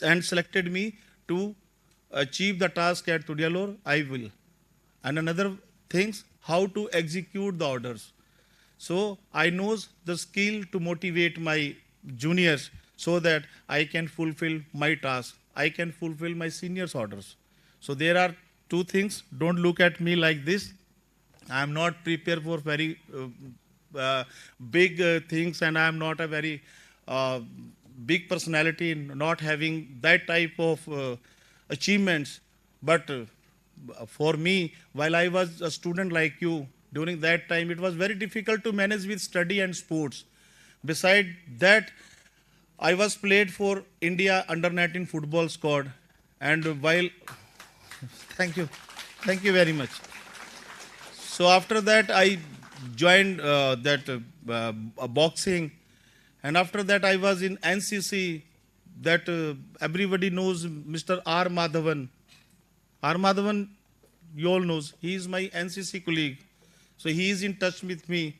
and selected me to achieve the task at Tudialore, I will. And another things, how to execute the orders. So I knows the skill to motivate my juniors so that I can fulfill my task. I can fulfill my seniors' orders. So there are two things. Don't look at me like this. I am not prepared for very big things, and I am not a very uh, big personality in not having that type of achievements. But for me, while I was a student like you, during that time, it was very difficult to manage with study and sports. Beside that, I was played for India under 19 football squad, and while thank you very much. So after that, I joined that boxing, and after that, I was in NCC. That everybody knows Mr. R. Madhavan. R. Madhavan, you all knows. He is my NCC colleague, so he is in touch with me.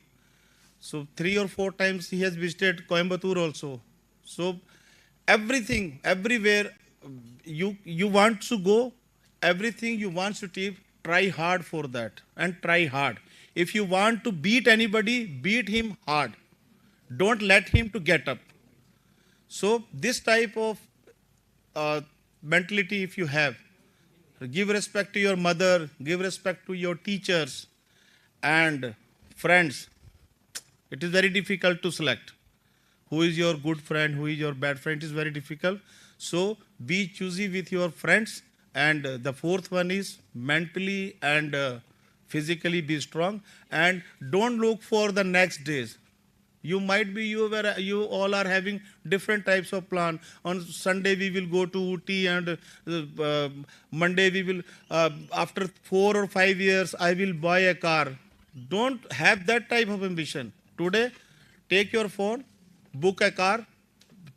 So 3 or 4 times he has visited Coimbatore also. So everything, everywhere you want to go, everything you want to achieve, try hard for that and try hard. If you want to beat anybody, beat him hard. Don't let him to get up. So this type of mentality if you have, give respect to your mother, give respect to your teachers and friends. It is very difficult to select who is your good friend, who is your bad friend. It is very difficult. So be choosy with your friends. And the fourth one is mentally and physically be strong. And don't look for the next days. You might be, you all are having different types of plan. On Sunday we will go to Uti, and Monday we will, after 4 or 5 years, I will buy a car. Don't have that type of ambition. Today, take your phone, book a car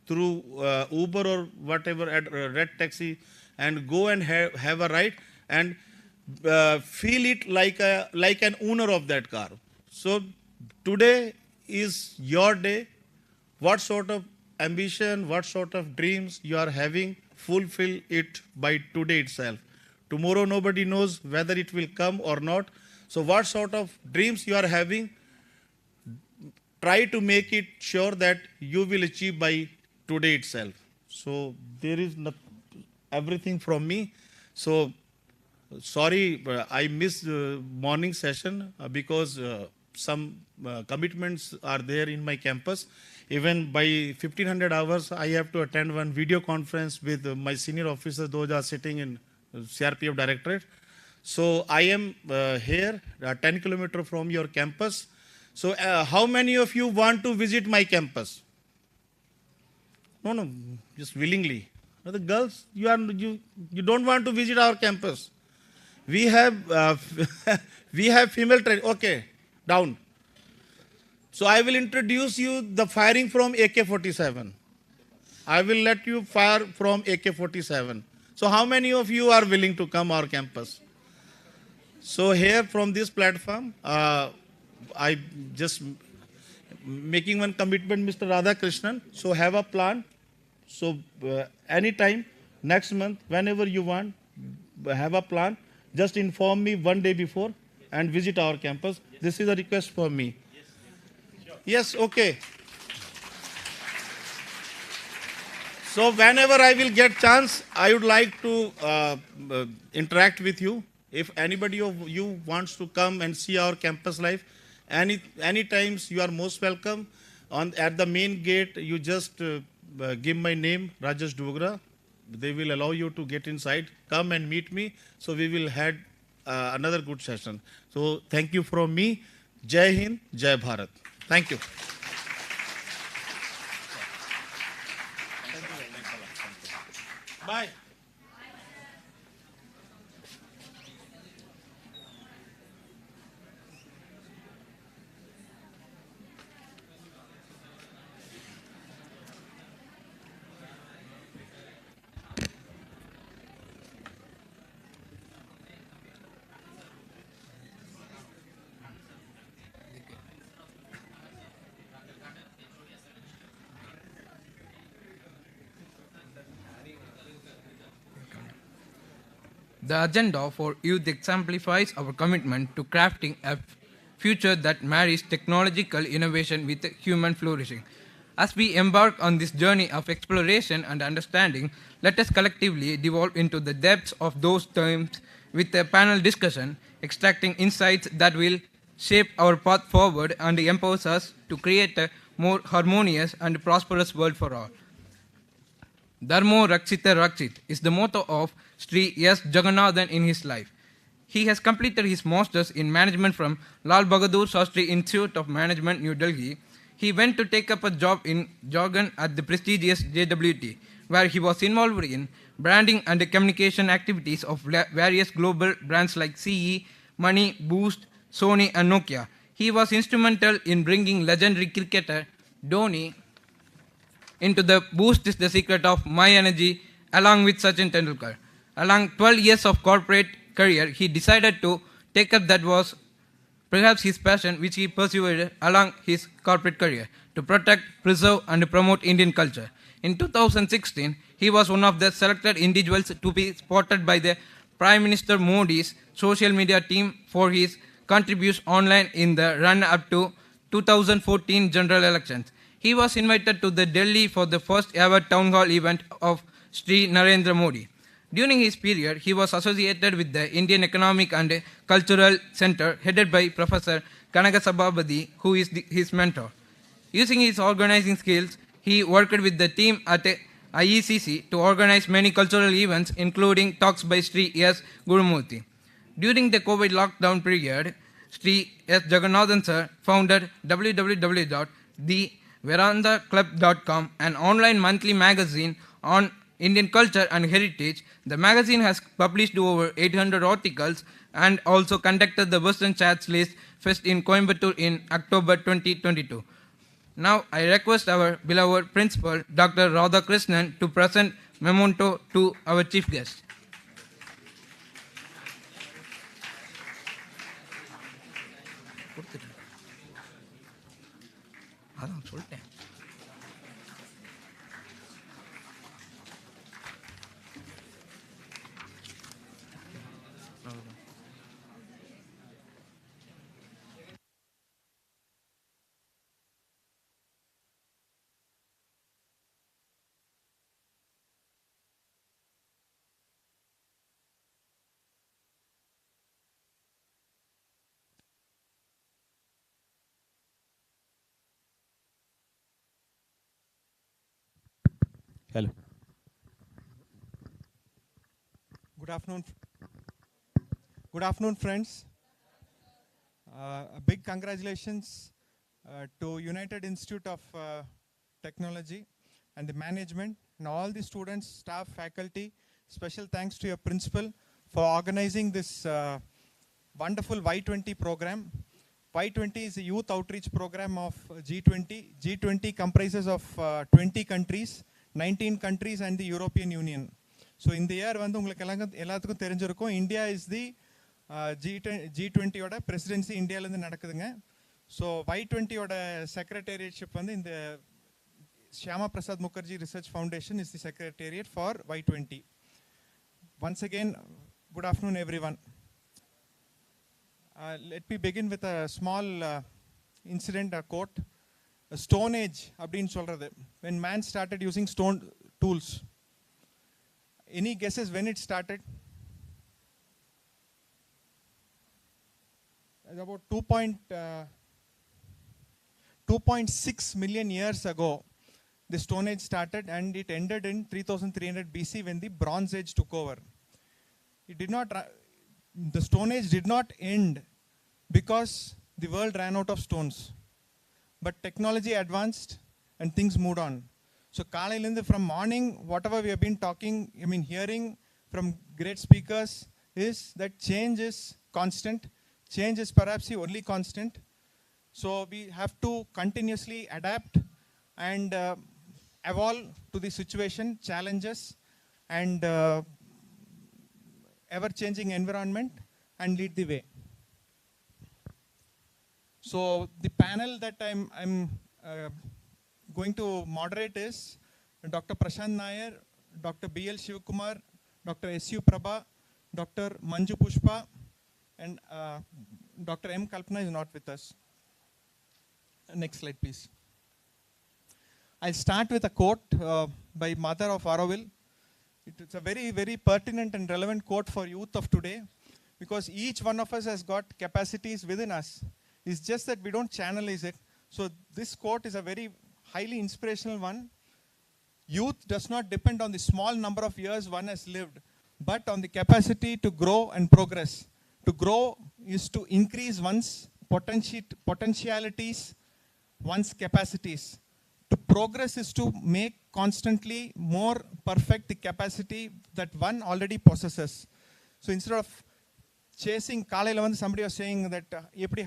through Uber or whatever, at Red Taxi, and go and have a ride and feel it like an owner of that car. So today is your day. What sort of ambition, what sort of dreams you are having, fulfill it by today itself. Tomorrow nobody knows whether it will come or not. So what sort of dreams you are having, try to make it sure that you will achieve by today itself. So there is everything from me. So sorry, I missed morning session because some commitments are there in my campus. Even by 1500 hours, I have to attend one video conference with my senior officers. Those are sitting in CRPF Directorate. So I am here, 10 kilometers from your campus. So how many of you want to visit my campus? No, just willingly. The girls, you don't want to visit our campus. We have we have female training. Okay, down. So I will introduce you the firing from AK-47. I will let you fire from AK-47. So how many of you are willing to come our campus? So here from this platform, I just making one commitment, Mr. Radha Krishnan. So have a plan. So anytime, next month, whenever you want, have a plan. Just inform me one day before and visit our campus. This is a request for me. Yes, okay. So whenever I will get chance, I would like to interact with you. If anybody of you wants to come and see our campus life, any times you are most welcome. At the main gate, you just give my name, Rajesh Dogra. They will allow you to get inside. Come and meet me. So we will have another good session. So thank you from me. Jai Hind, Jai Bharat. Thank you. Bye. The agenda for youth exemplifies our commitment to crafting a future that marries technological innovation with human flourishing. As we embark on this journey of exploration and understanding, let us collectively devolve into the depths of those terms with a panel discussion, extracting insights that will shape our path forward and empowers us to create a more harmonious and prosperous world for all. Dharmo Rakshita Rakshit is the motto of Sri S. Jagannathan in his life. He has completed his master's in management from Lal Bahadur Shastri Institute of Management, New Delhi. He went to take up a job in Jordan at the prestigious JWT, where he was involved in branding and communication activities of various global brands like CE, Money, Boost, Sony, and Nokia. He was instrumental in bringing legendary cricketer Dhoni into the Boost is the secret of my energy along with Sachin Tendulkar. Along 12 years of corporate career, he decided to take up that was perhaps his passion which he pursued along his corporate career to protect, preserve and promote Indian culture. In 2016, he was one of the selected individuals to be spotted by the Prime Minister Modi's social media team for his contributions online in the run up to 2014 general elections. He was invited to the Delhi for the first ever town hall event of Sri Narendra Modi. During his period, he was associated with the Indian Economic and Cultural Center headed by Professor Kanaga Sabhabadi, who is his mentor. Using his organizing skills, he worked with the team at IECC to organize many cultural events, including talks by Sri S. Gurumurthy. During the COVID lockdown period, Sri S. Jagannathan sir founded www.theverandaclub.com, an online monthly magazine on Indian culture and heritage. The magazine has published over 800 articles and also conducted the Western Chats List Fest in Coimbatore in October 2022. Now I request our beloved principal, Dr. Radhakrishnan, to present memento to our chief guest. Hello. Good afternoon. Good afternoon, friends. A big congratulations to United Institute of Technology and the management and all the students, staff, faculty. Special thanks to your principal for organizing this wonderful Y20 program. Y20 is a youth outreach program of G20. G20 comprises of 20 countries, 19 countries and the European Union. So in the year வந்து உங்களுக்கு எல்லாத்துக்கும் தெரிஞ்சிருக்கும் India is the G20யோட presidency இந்தியாவிலேருந்து நடக்குதுங்க. So Y20யோட செக்ரட்டேரியட்ஷிப் வந்து இந்த Shyama Prasad Mukherjee Research Foundation is the secretariat for Y20. Once again, good afternoon everyone. Let me begin with a small incident, a quote. A Stone Age அப்படின்னு சொல்றது, when man started using stone tools. Any guesses when it started? About 2.6 million years ago, the Stone Age started and it ended in 3300 BC when the Bronze Age took over. It did not. The Stone Age did not end because the world ran out of stones, but technology advanced and things moved on. So Kalailinde, from morning, whatever we have been talking, hearing from great speakers is that change is constant. Change is perhaps the only constant. So we have to continuously adapt and evolve to the situation, challenges, and ever-changing environment and lead the way. So the panel that I'm going to moderate is Dr. Prashant Nair, Dr. B.L. Shivakumar, Dr. S.U. Prabha, Dr. Manju Pushpa and Dr. M. Kalpana is not with us. Next slide, please. I'll start with a quote by Mother of Auroville. It's a very, very pertinent and relevant quote for youth of today, because each one of us has got capacities within us. It's just that we don't channelize it. So this quote is a very highly inspirational one. Youth does not depend on the small number of years one has lived, but on the capacity to grow and progress. To grow is to increase one's potentialities, one's capacities. To progress is to make constantly more perfect the capacity that one already possesses. So instead of chasing, somebody was saying that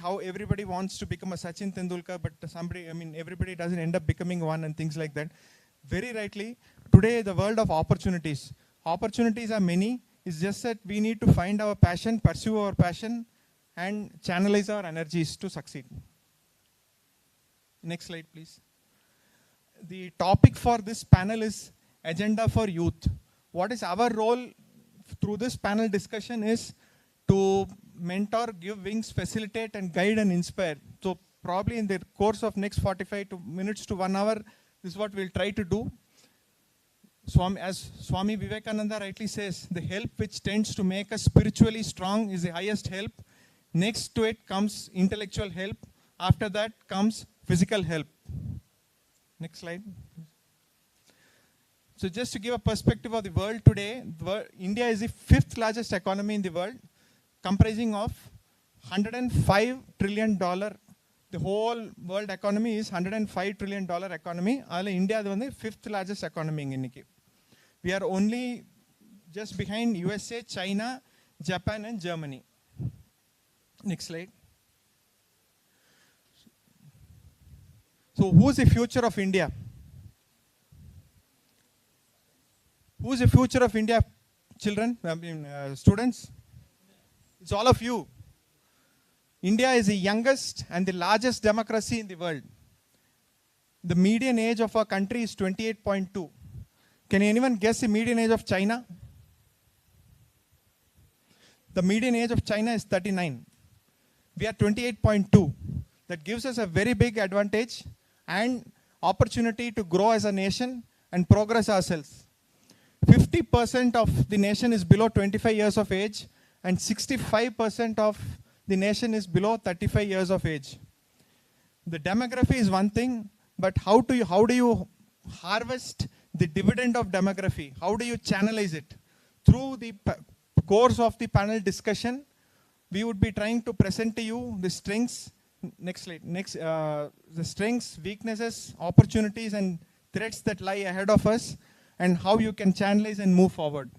how everybody wants to become a Sachin Tendulkar, but everybody doesn't end up becoming one and things like that. Very rightly, today the world of opportunities. Opportunities are many. It's just that we need to find our passion, pursue our passion, and channelize our energies to succeed. Next slide, please. The topic for this panel is Agenda for Youth. What is our role through this panel discussion is to mentor, give wings, facilitate, and guide and inspire. So probably in the course of next 45 minutes to 1 hour, this is what we'll try to do. As Swami Vivekananda rightly says, the help which tends to make us spiritually strong is the highest help. Next to it comes intellectual help. After that comes physical help. Next slide. So just to give a perspective of the world today, India is the 5th largest economy in the world, comprising of $105 trillion. The whole world economy is $105 trillion economy. India is the 5th largest economy in India. We are only just behind USA, China, Japan, and Germany. Next slide. So who's the future of India? Who's the future of India, children, students? It's all of you. India is the youngest and the largest democracy in the world. The median age of our country is 28.2. Can anyone guess the median age of China? The median age of China is 39. We are 28.2. That gives us a very big advantage and opportunity to grow as a nation and progress ourselves. 50% of the nation is below 25 years of age, and 65% of the nation is below 35 years of age. The demography is one thing, but how do you harvest the dividend of demography? How do you channelize it? Through the course of the panel discussion, we would be trying to present to you the strengths. Next slide. The strengths, weaknesses, opportunities, and threats that lie ahead of us, and how you can channelize and move forward.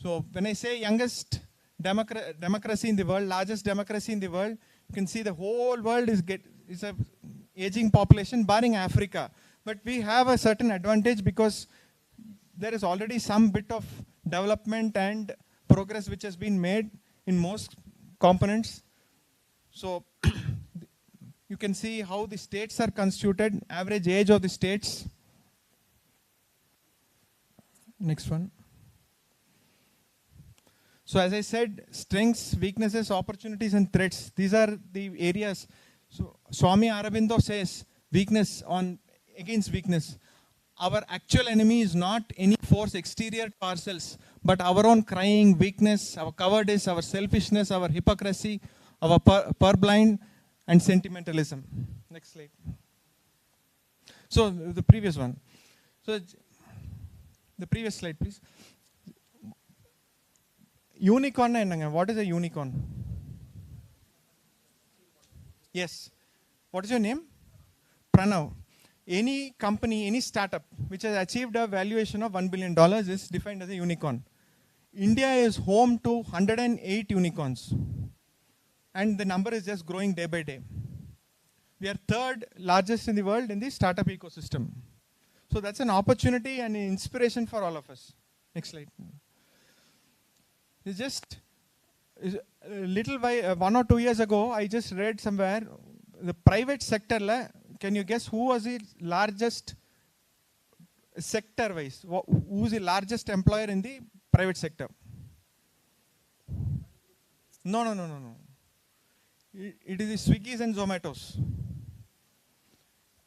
So when I say youngest democracy in the world, largest democracy in the world, you can see the whole world is a aging population, barring Africa. But we have a certain advantage because there is already some bit of development and progress which has been made in most components. So you can see how the states are constituted, average age of the states. Next one. So as I said, strengths, weaknesses, opportunities, and threats. These are the areas. So Swami Aurobindo says, weakness against weakness. Our actual enemy is not any force exterior to ourselves, but our own crying, weakness, our cowardice, our selfishness, our hypocrisy, our purblind, and sentimentalism. Next slide. So the previous one. So the previous slide, please. Unicorn enanga. What is a unicorn? Yes. What is your name? Pranav. Any company, any startup which has achieved a valuation of $1 billion is defined as a unicorn. India is home to 108 unicorns. And the number is just growing day by day. We are 3rd largest in the world in the startup ecosystem. So that's an opportunity and an inspiration for all of us. Next slide. It's just a little while, 1 or 2 years ago, I just read somewhere, the private sector, can you guess who was the largest sector-wise? Who is the largest employer in the private sector? No, no, no, no, no. It is the Swiggy's and Zomatos.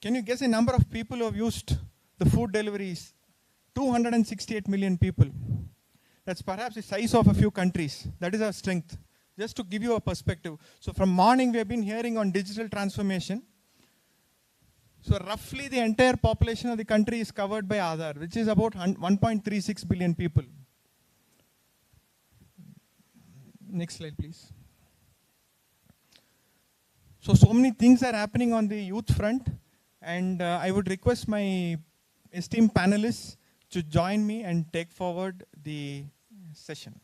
Can you guess the number of people who have used the food deliveries? 268 million people. That's perhaps the size of a few countries. That is our strength. Just to give you a perspective. So from morning we have been hearing on digital transformation. So roughly the entire population of the country is covered by Aadhaar, which is about 1.36 billion people. Next slide, please. So many things are happening on the youth front, and I would request my esteemed panelists to join me and take forward the session.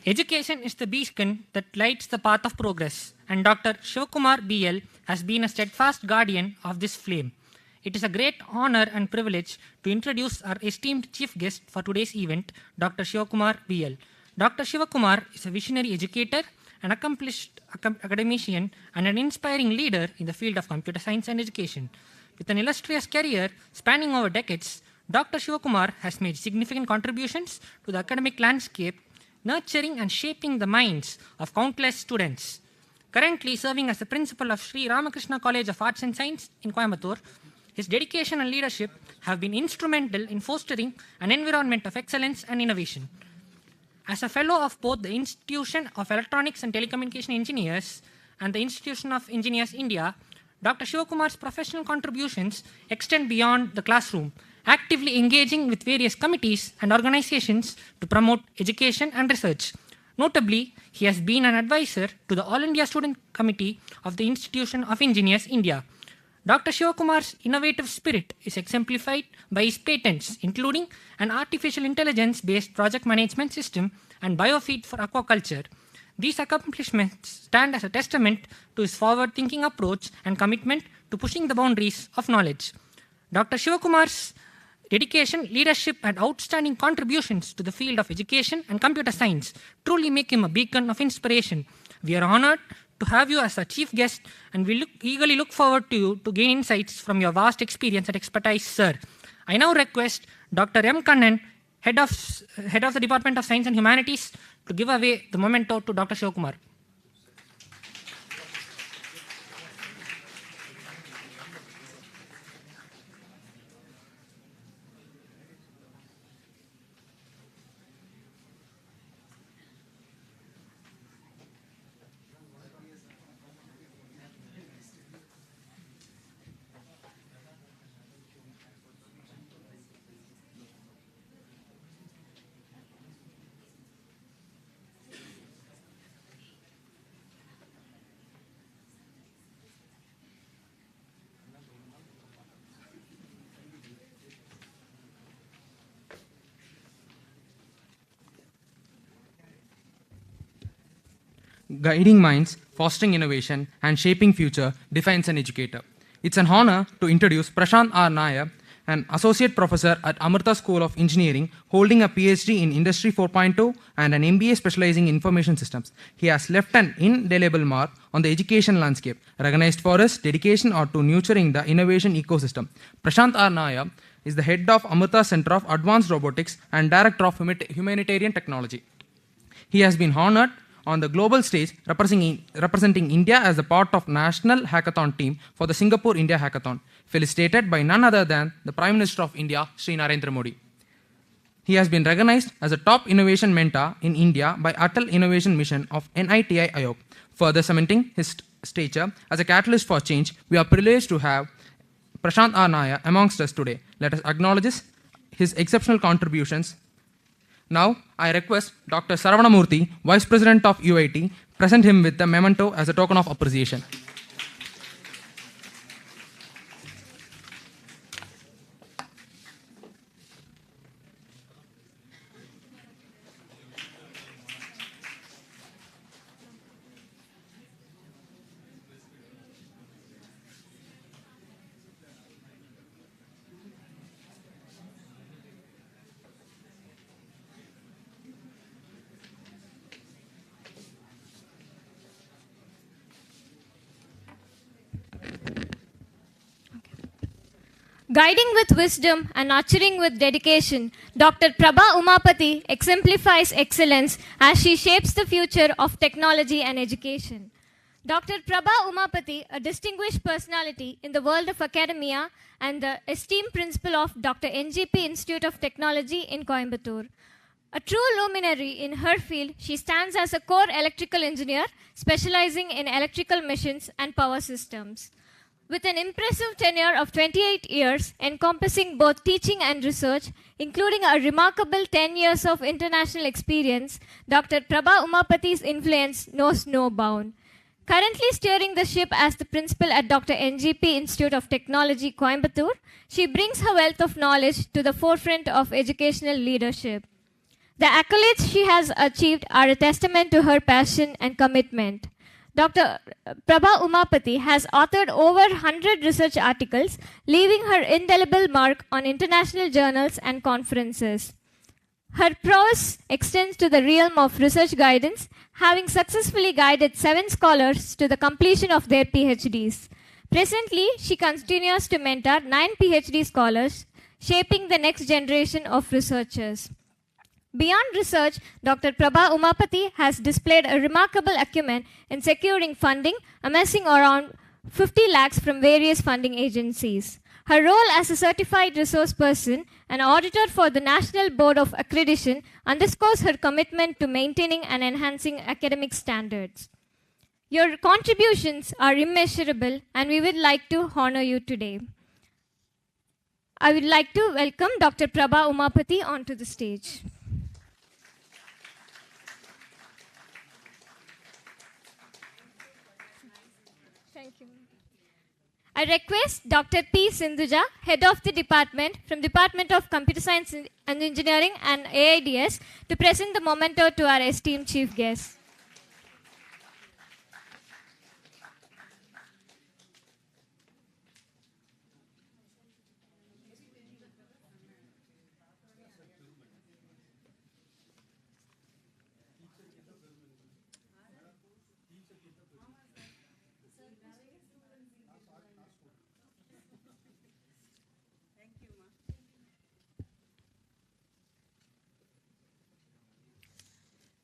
Education is the beacon that lights the path of progress, and Dr. Shivakumar BL has been a steadfast guardian of this flame. It is a great honor and privilege to introduce our esteemed chief guest for today's event, Dr. Shivakumar BL. Dr. Shivakumar is a visionary educator, an accomplished academician, and an inspiring leader in the field of computer science and education. With an illustrious career spanning over decades, Dr. Shivakumar has made significant contributions to the academic landscape, nurturing and shaping the minds of countless students. Currently serving as the principal of Sri Ramakrishna College of Arts and Science in Coimbatore, his dedication and leadership have been instrumental in fostering an environment of excellence and innovation. As a fellow of both the Institution of Electronics and Telecommunication Engineers and the Institution of Engineers India, Dr. Shivakumar's professional contributions extend beyond the classroom, actively engaging with various committees and organizations to promote education and research. Notably, he has been an advisor to the All India Student Committee of the Institution of Engineers India. Dr. Shivakumar's innovative spirit is exemplified by his patents, including an artificial intelligence-based project management system and biofeed for aquaculture. These accomplishments stand as a testament to his forward-thinking approach and commitment to pushing the boundaries of knowledge. Dr. Shivakumar's dedication, leadership, and outstanding contributions to the field of education and computer science truly make him a beacon of inspiration. We are honored to have you as our chief guest, and we eagerly look forward to you to gain insights from your vast experience and expertise, sir. I now request Dr. M. Kannan, head of the Department of Science and Humanities, to give away the memento to Dr. Shivakumar. Guiding minds, fostering innovation, and shaping future defines an educator. It's an honor to introduce Prashant R. Nair, an associate professor at Amrita School of Engineering, holding a PhD in Industry 4.0 and an MBA specializing in information systems. He has left an indelible mark on the education landscape, recognized for his dedication to nurturing the innovation ecosystem. Prashant R. Nair is the head of Amrita Center of Advanced Robotics and director of Humanitarian Technology. He has been honored on the global stage representing India as a part of National Hackathon team for the Singapore India Hackathon, felicitated by none other than the Prime Minister of India, Sri Narendra Modi. He has been recognized as a top innovation mentor in India by Atal Innovation Mission of NITI Aayog. Further cementing his stature as a catalyst for change, we are privileged to have Prashant R. Nair amongst us today. Let us acknowledge his exceptional contributions. Now, I request Dr. Saravanamurthy, Vice President of UIT, present him with the memento as a token of appreciation. Guiding with wisdom and nurturing with dedication, Dr. Prabha Umapati exemplifies excellence as she shapes the future of technology and education. Dr. Prabha Umapati, a distinguished personality in the world of academia and the esteemed principal of Dr. NGP Institute of Technology in Coimbatore. A true luminary in her field, she stands as a core electrical engineer specializing in electrical machines and power systems. With an impressive tenure of 28 years, encompassing both teaching and research, including a remarkable 10 years of international experience, Dr. Prabha Umapati's influence knows no bound. Currently steering the ship as the principal at Dr. NGP Institute of Technology, Coimbatore, she brings her wealth of knowledge to the forefront of educational leadership. The accolades she has achieved are a testament to her passion and commitment. Dr. Prabha Umapati has authored over 100 research articles, leaving her indelible mark on international journals and conferences. Her prowess extends to the realm of research guidance, having successfully guided 7 scholars to the completion of their PhDs. Presently, she continues to mentor 9 PhD scholars, shaping the next generation of researchers. Beyond research, Dr. Prabha Umapati has displayed a remarkable acumen in securing funding, amassing around 50 lakhs from various funding agencies. Her role as a certified resource person and auditor for the National Board of Accreditation underscores her commitment to maintaining and enhancing academic standards. Your contributions are immeasurable, and we would like to honor you today. I would like to welcome Dr. Prabha Umapati onto the stage. Thank you. I request Dr. P. Sindhuja, Head of the Department from Department of Computer Science and Engineering and AIDS, to present the memento to our esteemed chief guest.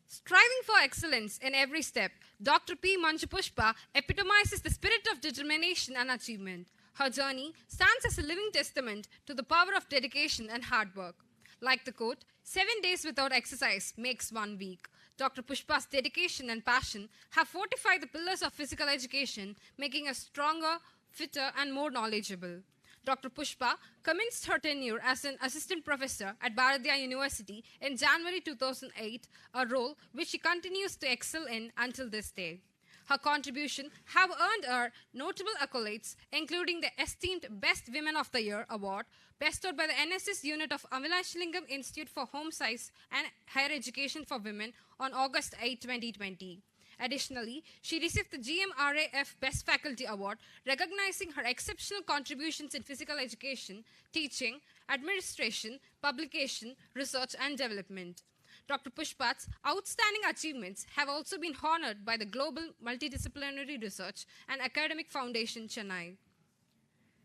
Striving for excellence in every step, Dr. P. Manjupushpa epitomizes the spirit of determination and achievement. Her journey stands as a living testament to the power of dedication and hard work. Like the quote, 7 days without exercise makes 1 week. Dr. Pushpa's dedication and passion have fortified the pillars of physical education, making us stronger, fitter, and more knowledgeable. Dr. Pushpa commenced her tenure as an assistant professor at Bharatya University in January 2008, a role which she continues to excel in until this day. Her contributions have earned her notable accolades, including the esteemed Best Women of the Year award, bestowed by the NSS unit of Avilashlingam Institute for Home Science and Higher Education for Women on August 8, 2020. Additionally, she received the GMRAF Best Faculty Award, recognizing her exceptional contributions in physical education, teaching, administration, publication, research, and development. Dr. Pushpa's outstanding achievements have also been honored by the Global Multidisciplinary Research and Academic Foundation, Chennai.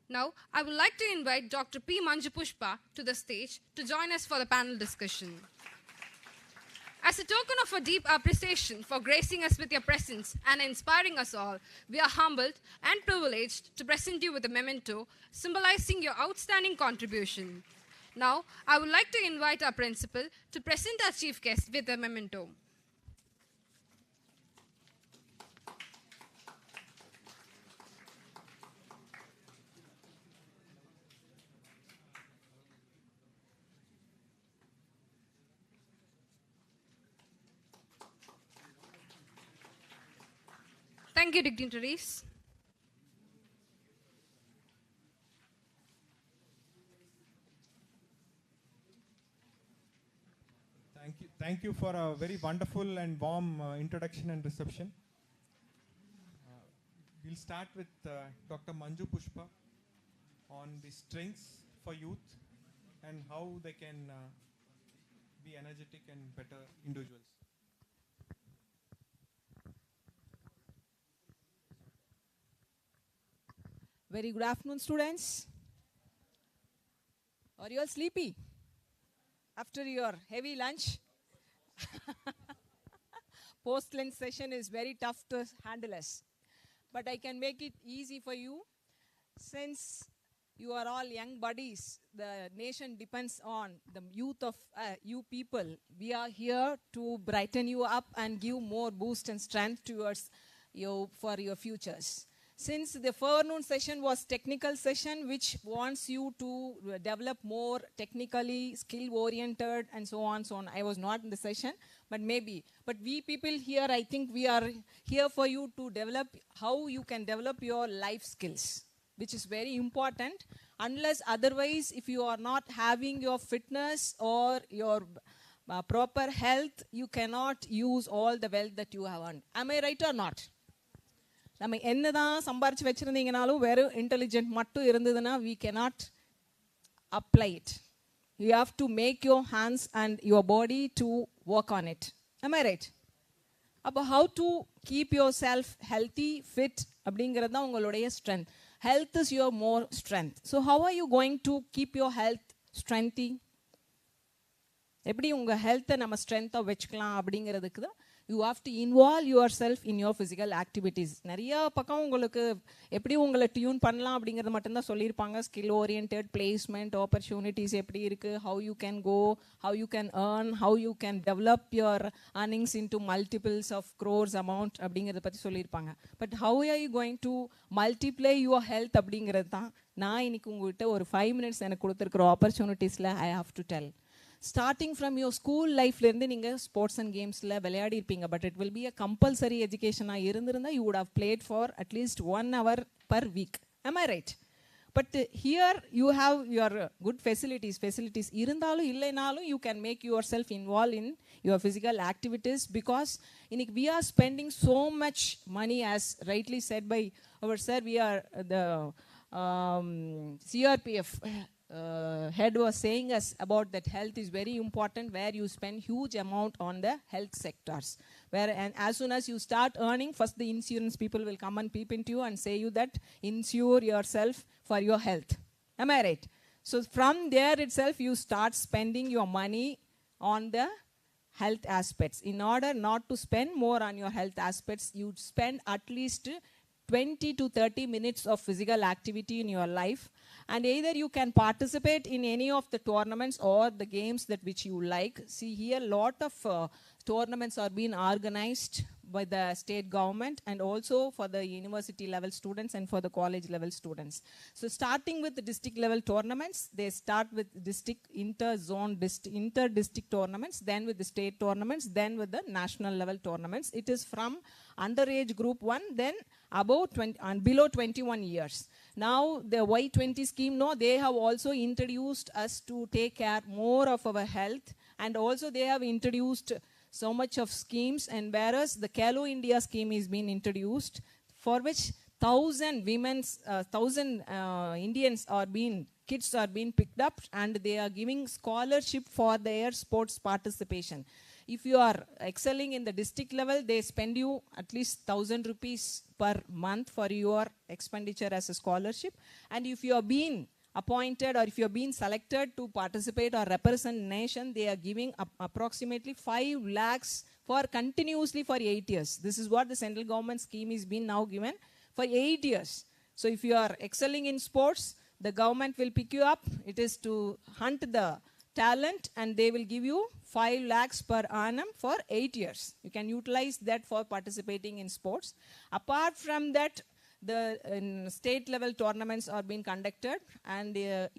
Now, I would like to invite Dr. P. Manjupushpa to the stage to join us for the panel discussion. As a token of a deep appreciation for gracing us with your presence and inspiring us all, we are humbled and privileged to present you with a memento symbolizing your outstanding contribution. Now, I would like to invite our principal to present our chief guest with a memento. Thank you, dignitaries. Thank you for a very wonderful and warm introduction and reception. We'll start with Dr. Manju Pushpa on the strengths for youth and how they can be energetic and better individuals. Very good afternoon, students. Are you all sleepy after your heavy lunch? Post-lunch session is very tough to handle us. But I can make it easy for you. Since you are all young buddies, the nation depends on the youth of you people. We are here to brighten you up and give more boost and strength towards you for your futures. Since the forenoon session was technical session, which wants you to develop more technically skill-oriented and so on, so on. I was not in the session, but maybe. But we people here, I think we are here for you to develop how you can develop your life skills, which is very important. Unless otherwise, if you are not having your fitness or your proper health, you cannot use all the wealth that you have earned. Am I right or not? நம்ம என்னதான் சம்பாரிச்சு வச்சிருந்தீங்கனாலும் வெறும் intelligent மட்டும் இருந்ததுன்னா we cannot apply it. You have to make your hands and your body to work on it. Am I right? அப்போ how to keep yourself healthy, fit அப்படிங்கிறது தான் உங்களுடைய strength. Health is your more strength. So how are you going to keep your health strengthy? எப்படி உங்க ஹெல்த்தை நம்ம ஸ்ட்ரென்த்தாக வச்சுக்கலாம் அப்படிங்கிறதுக்கு தான் you have to involve your self in your physical activities. நிறையா பக்கம் உங்களுக்கு எப்படி உங்களை டியூன் பண்ணலாம் அப்படிங்கிறது மட்டும்தான் சொல்லியிருப்பாங்க. ஸ்கில் ஓரியன்ட் பிளேஸ்மெண்ட் ஆப்பர்ச்சுனிட்டிஸ் எப்படி இருக்குது, how you can go, how you can earn, how you can develop your earnings into multiples of crores amount அப்படிங்கிறத பற்றி சொல்லியிருப்பாங்க. But how are you going to multiply your health அப்படிங்கிறது தான் நான் இன்னைக்கு உங்கள்கிட்ட ஒரு 5 minutes எனக்கு கொடுத்துருக்குற ஆப்பர்ச்சுனிட்டிஸில் I have to tell. Starting from your school life lerinde neenga sports and games la vilayadi irpinga, but it will be a compulsory education ah irundirundha you would have played for at least 1 hour per week. Am I right? But here you have your good facilities irundhalu illainalum you can make yourself involved in your physical activities, because we are spending so much money, as rightly said by our sir. We are the CRPF head was saying us about that health is very important, where you spend huge amount on the health sectors, where and as soon as you start earning, first the insurance people will come and peep into you and say you that insure yourself for your health. Am I right? So from there itself you start spending your money on the health aspects. In order not to spend more on your health aspects, you spend at least 20 to 30 minutes of physical activity in your life, and either you can participate in any of the tournaments or the games that which you like. See here, lot of tournaments are being organized by the state government and also for the university level students and for the college level students. So starting with the district level tournaments, they start with district, inter-zone, inter-district tournaments, then with the state tournaments, then with the national level tournaments. It is from underage group 1, then above 20 and below 21 years. Now the Y20 scheme, no, they have also introduced us to take care more of our health, and also they have introduced so much of schemes, and whereas the Kalo India scheme is being introduced, for which 1,000 women's, 1,000 Indians are being, kids are being picked up, and they are giving scholarship for their sports participation. If you are excelling in the district level, they spend you at least 1,000 rupees per month for your expenditure as a scholarship. And if you are being appointed or if you are being selected to participate or represent nation, they are giving approximately 5 lakhs for continuously for 8 years. This is what the central government scheme is being now given for 8 years. So if you are excelling in sports, the government will pick you up. It is to hunt the talent, and they will give you 5 lakhs per annum for 8 years. You can utilize that for participating in sports. Apart from that, the state level tournaments are being conducted, and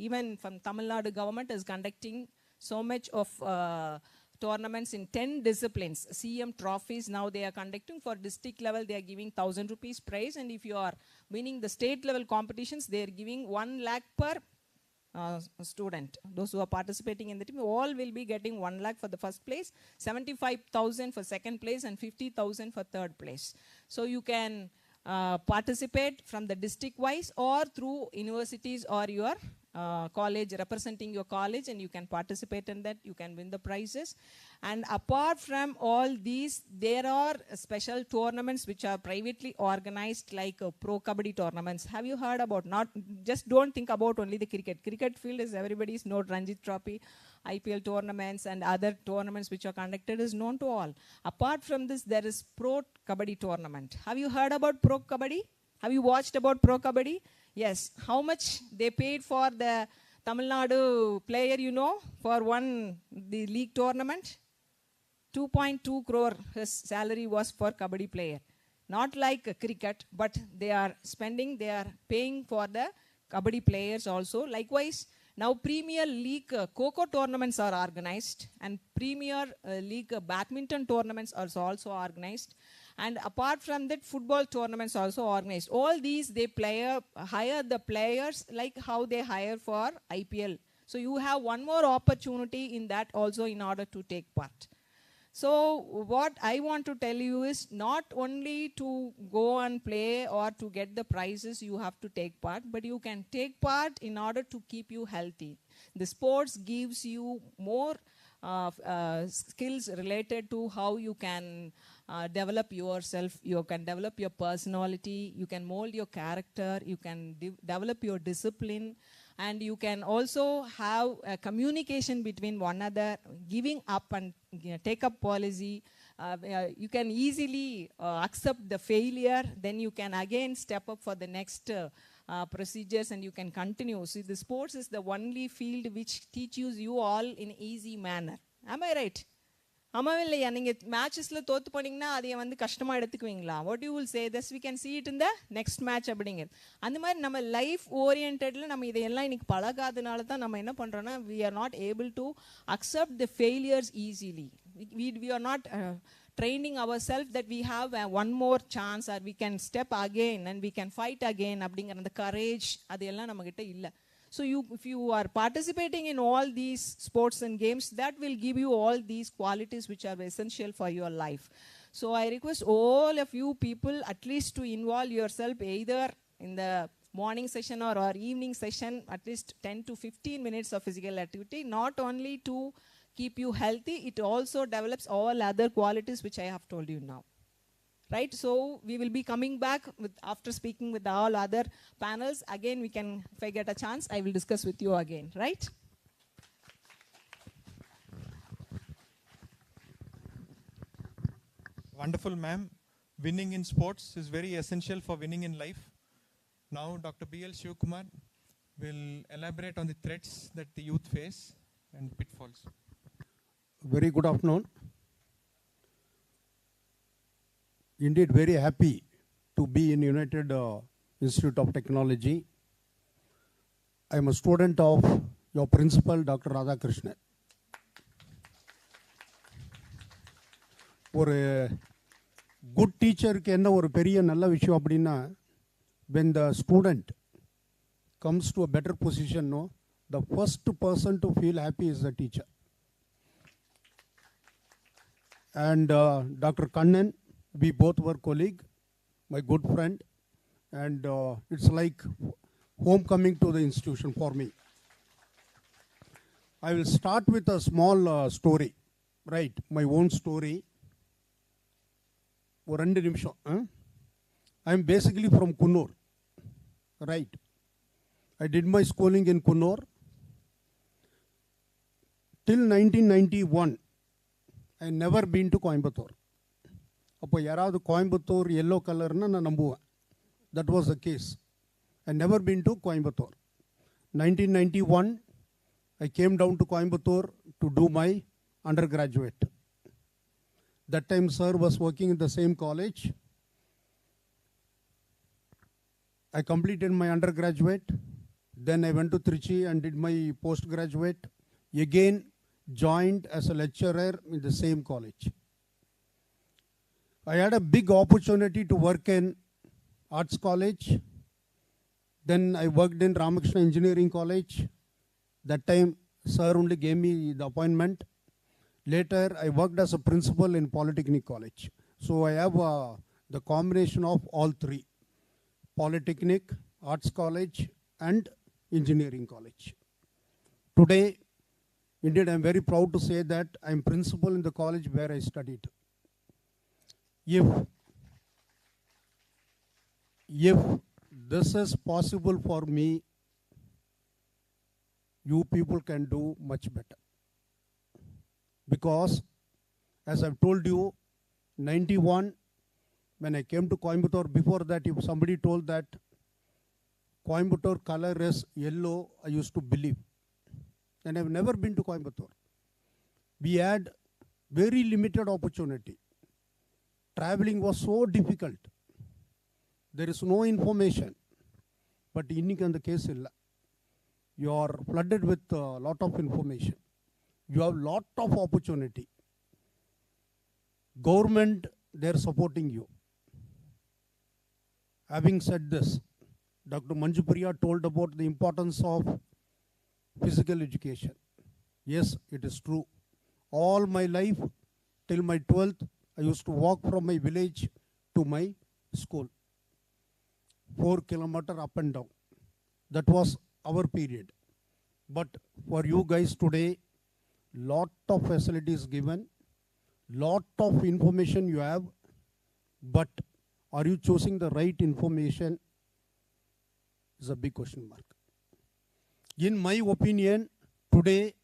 even from Tamil Nadu government is conducting so much of tournaments in 10 disciplines. CM trophies now they are conducting. For district level they are giving 1,000 rupees prize, and if you are winning the state level competitions, they are giving 1 lakh per student. Those who are participating in the team, all will be getting 1 lakh for the first place, 75,000 for second place, and 50,000 for third place. So you can participate from the district wise or through universities or your college, representing your college, and you can participate in that. You can win the prizes. And apart from all these, there are special tournaments which are privately organized, like pro kabaddi tournaments. Have you heard about? Not just don't think about only the cricket. Cricket field is everybody's known. Ranji Trophy, IPL tournaments, and other tournaments which are conducted is known to all. Apart from this, there is pro kabaddi tournament. Have you heard about pro kabaddi? Have you watched about pro kabaddi? Yes. How much they paid for the Tamil Nadu player, you know, for the league tournament? 2.2 crore his salary was for kabaddi player. Not like cricket, but they are paying for the kabaddi players also. Likewise, now Premier League Kho tournaments are organized, and Premier League badminton tournaments are also organized. And apart from that, football tournaments also organized. All these, they hire the players like how they hire for IPL. So you have one more opportunity in that also in order to take part. So what I want to tell you is not only to go and play or to get the prizes you have to take part, but you can take part in order to keep you healthy. The sports gives you more skills related to how you can develop yourself, you can develop your personality, you can mold your character, you can develop your discipline, and you can also have a communication between one another, giving up and take up policy. You can easily accept the failure, then you can again step up for the next procedures, and you can continue. See, the sports is the only field which teaches you all in easy manner. Am I right? ஆமாம் இல்லையா? நீங்கள் மேட்சஸில் தோற்று போனீங்கன்னா அதை கஷ்டமாக எடுத்துக்குவீங்களா? What you will say this we can see it in the next match அப்படிங்கிறது. அந்த மாதிரி நம்ம லைஃப் ஓரியன்டில் நம்ம இதையெல்லாம் இன்னைக்கு பழகாதனால தான் நம்ம என்ன பண்ணுறோன்னா, we are not able to accept the failures easily. We are not training ourselves that we have one more chance, or we can step again and we can fight again அப்படிங்கிற அந்த courage அதெல்லாம் நம்மக்கிட்ட இல்லை. So if you are participating in all these sports and games, that will give you all these qualities which are essential for your life. So I request all of you people at least to involve yourself either in the morning session or evening session, at least 10 to 15 minutes of physical activity, not only to keep you healthy, it also develops all other qualities which I have told you now. Right? So we will be coming back after speaking with all other panels. Again, if I get a chance, I will discuss with you again. Right? Wonderful, ma'am. Winning in sports is very essential for winning in life. Now, Dr. B.L. Shivkumar will elaborate on the threats that the youth face and pitfalls. Very good afternoon. Indeed, very happy to be in United Institute of Technology. I am a student of your principal, Dr. Radhakrishnan. ஒரு good டீச்சருக்கு என்ன ஒரு பெரிய நல்ல விஷயம் அப்படின்னா, when the student comes to a better position, no, the first person to feel happy is the teacher. And Dr. Kannan, we both were colleagues, my good friend, and it's like homecoming to the institution for me. I will start with a small story, right? My own story. I am basically from Kunnur, right? I did my schooling in Kunnur. Till 1991, I never been to Coimbatore. அப்போ யாராவது Coimbatore yellow கலர்னு நான் நம்புவேன். That was the case. I never been to Coimbatore. 1991 I came down to Coimbatore to do my undergraduate. That time sir was working in the same college. I completed my undergraduate. Then I went to Trichy and did my postgraduate. Again joined as a lecturer in the same college. I had a big opportunity to work in Arts College. Then I worked in Ramakrishna Engineering College. That time, sir only gave me the appointment. Later, I worked as a principal in Polytechnic College. So I have the combination of all three: Polytechnic, Arts College, and Engineering College. Today, indeed, I'm very proud to say that I'm principal in the college where I studied. If this is possible for me, you people can do much better. Because, as I've told you, 91, when I came to Coimbatore, before that, if somebody told that Coimbatore color is yellow, I used to believe. And I've never been to Coimbatore. We had very limited opportunity. Traveling was so difficult. There is no information. But in the case, you are flooded with a lot of information. You have lot of opportunity. Government, they're supporting you. Having said this, Dr. Manjupriya told about the importance of physical education. Yes, it is true. All my life, till my 12th, I used to walk from my village to my school. 4 kilometers up and down. That was our period. But for you guys today, lot of facilities given, lot of information you have, but are you choosing the right information is a big question mark. In my opinion, today,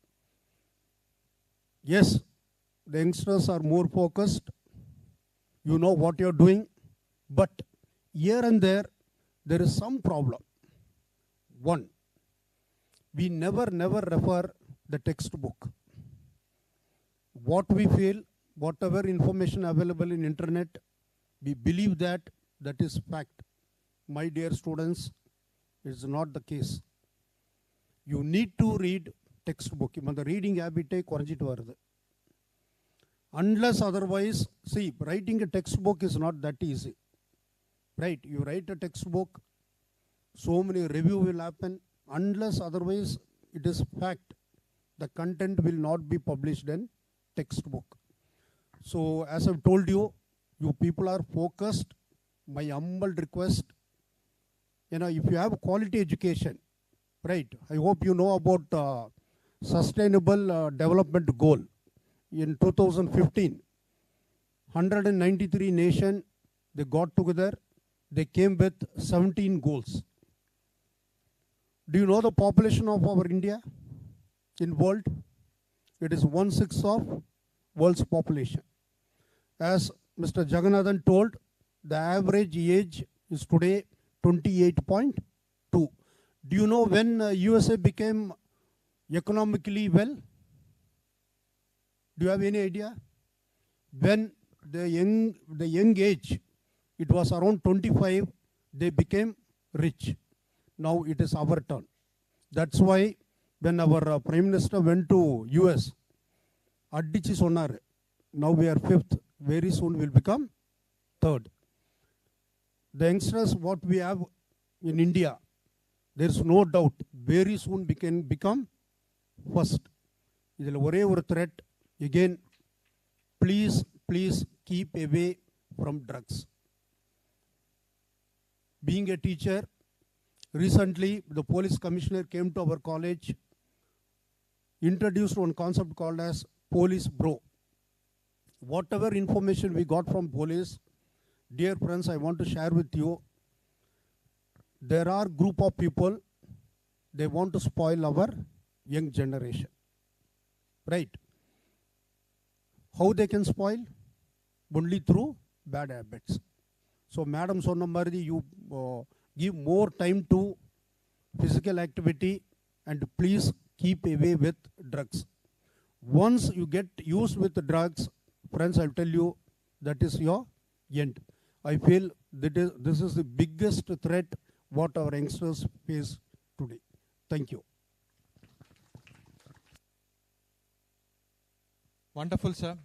yes, the youngsters are more focused. You know what you're doing, but here and there is some problem. One, we never refer the textbook. What we feel, whatever information available in internet, we believe that is fact. My dear students, it's not the case. You need to read textbook. The reading habit koranjittu varudhu. Unless otherwise, see, writing a textbook is not that easy. Right? You write a textbook, so many review will happen. Unless otherwise, it is fact. The content will not be published in textbook. So, as I've told you, you people are focused. My humble request, if you have quality education, right? I hope you know about Sustainable Development Goal. In 2015, 193 nations, they got together, they came with 17 goals. Do you know the population of our India in world? It is 1/6 of world's population. As Mr. Jagannathan told, the average age is today 28.2. Do you know when USA became economically well? Do you have any idea? When the young age, it was around 25, they became rich. Now it is our turn. That's why when our Prime Minister went to US, Addichi Sonar, now we are 5th, very soon will become 3rd. The youngsters, what we have in India, there's no doubt, very soon can become 1st. This is a threat. Again, please keep away from drugs. Being a teacher, recently the police commissioner came to our college, introduced one concept called as police bro. Whatever information we got from police, dear friends, I want to share with you. There are group of people, they want to spoil our young generation. Right? How they can spoil? Only through bad habits. So, Madam Sonamari, you give more time to physical activity and please keep away with drugs. Once you get used with the drugs, friends, I'll tell you, that is your end. I feel that this is the biggest threat what our youngsters face today. Thank you. Wonderful, sir.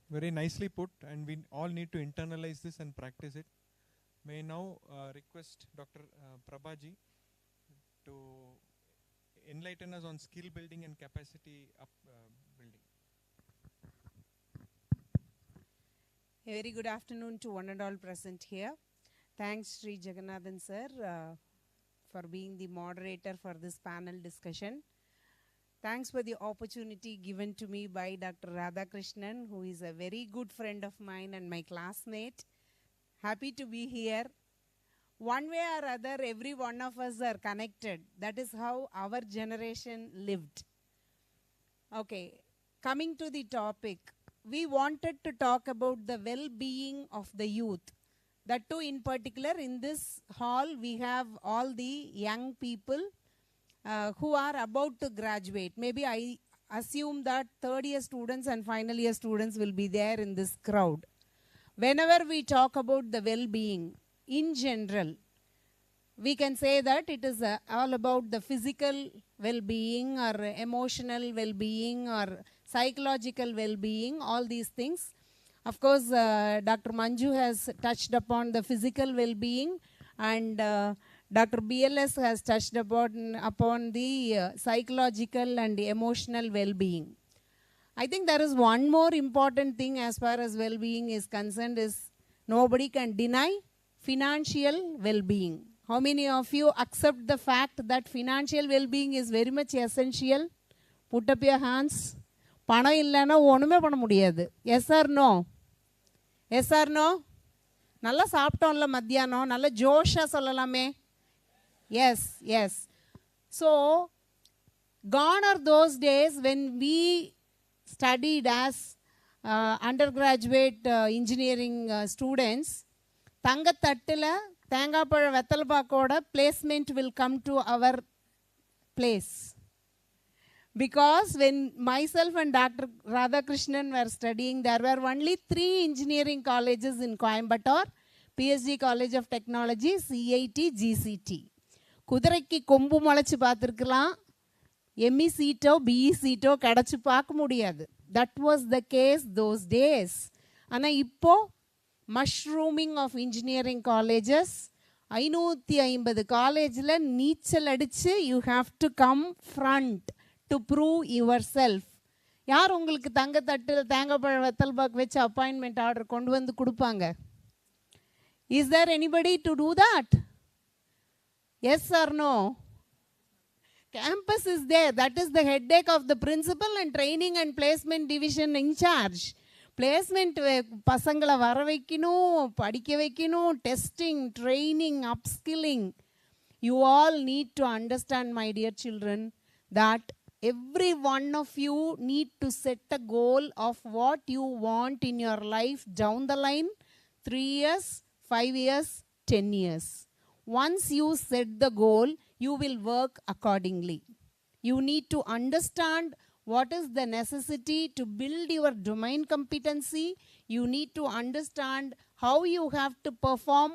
Very nicely put, and we all need to internalize this and practice it. May I now request Dr. Prabhaji to enlighten us on skill building and capacity up building. A very good afternoon to one and all present here. Thanks, Sri Jagannathan sir, for being the moderator for this panel discussion. Thanks for the opportunity given to me by Dr. Radhakrishnan, who is a very good friend of mine and my classmate. Happy to be here. One way or other, every one of us are connected. That is how our generation lived. Okay, coming to the topic, we wanted to talk about the well-being of the youth. That too, in particular, in this hall, we have all the young people who are about to graduate. Maybe I assume that third year students and final year students will be there in this crowd. Whenever we talk about the well-being, in general, we can say that it is all about the physical well-being or emotional well-being or psychological well-being, all these things. Of course, Dr. Manju has touched upon the physical well-being, and Dr. BLS has touched upon the psychological and emotional well-being. I think there is one more important thing as far as well-being is concerned is nobody can deny financial well-being. How many of you accept the fact that financial well-being is very much essential? Put up your hands. பணம் இல்லைன்னா ஒன்றுமே பண்ண முடியாது. Yes or no? Yes or no? நல்லா சாப்பிட்டோம்ல மத்தியானம், நல்ல ஜோஷாக சொல்லலாமே. Yes yes. So gone are those days when we studied as undergraduate engineering students. தங்கத்தட்டில் தேங்காய்பழ வெத்தலைப்பாக்கோட placement will come to our place. Because when myself and Dr. Radhakrishnan were studying, there were only 3 engineering colleges in Coimbatore, PSG College of Technology, CIT, GCT. குதிரைக்கு கொம்பு முளைச்சி பார்த்துருக்கலாம், ME சீட்டோ BE சீட்டோ கிடச்சி பார்க்க முடியாது. That was the case those days. ஆனால் இப்போது mushrooming of engineering colleges 550 காலேஜில் நீச்சல் அடித்து you have to come front to prove your self. யார் உங்களுக்கு தங்கத்தட்டில் தேங்காய்பழ வெத்தல்பாக் வச்சு அப்பாயின்மெண்ட் ஆர்டர் கொண்டு வந்து கொடுப்பாங்க? Is there anybody to do that? Yes or no? Campus is there. That is the headache of the principal and training and placement division in charge. Placement பசங்களை வர வைக்கணும், படிக்க வைக்கணும், testing, training, upskilling. You all need to understand, my dear children, that every one of you need to set a goal of what you want in your life down the line, 3 years, 5 years, 10 years. Once you set the goal, you will work accordingly. You need to understand what is the necessity to build your domain competency. You need to understand how you have to perform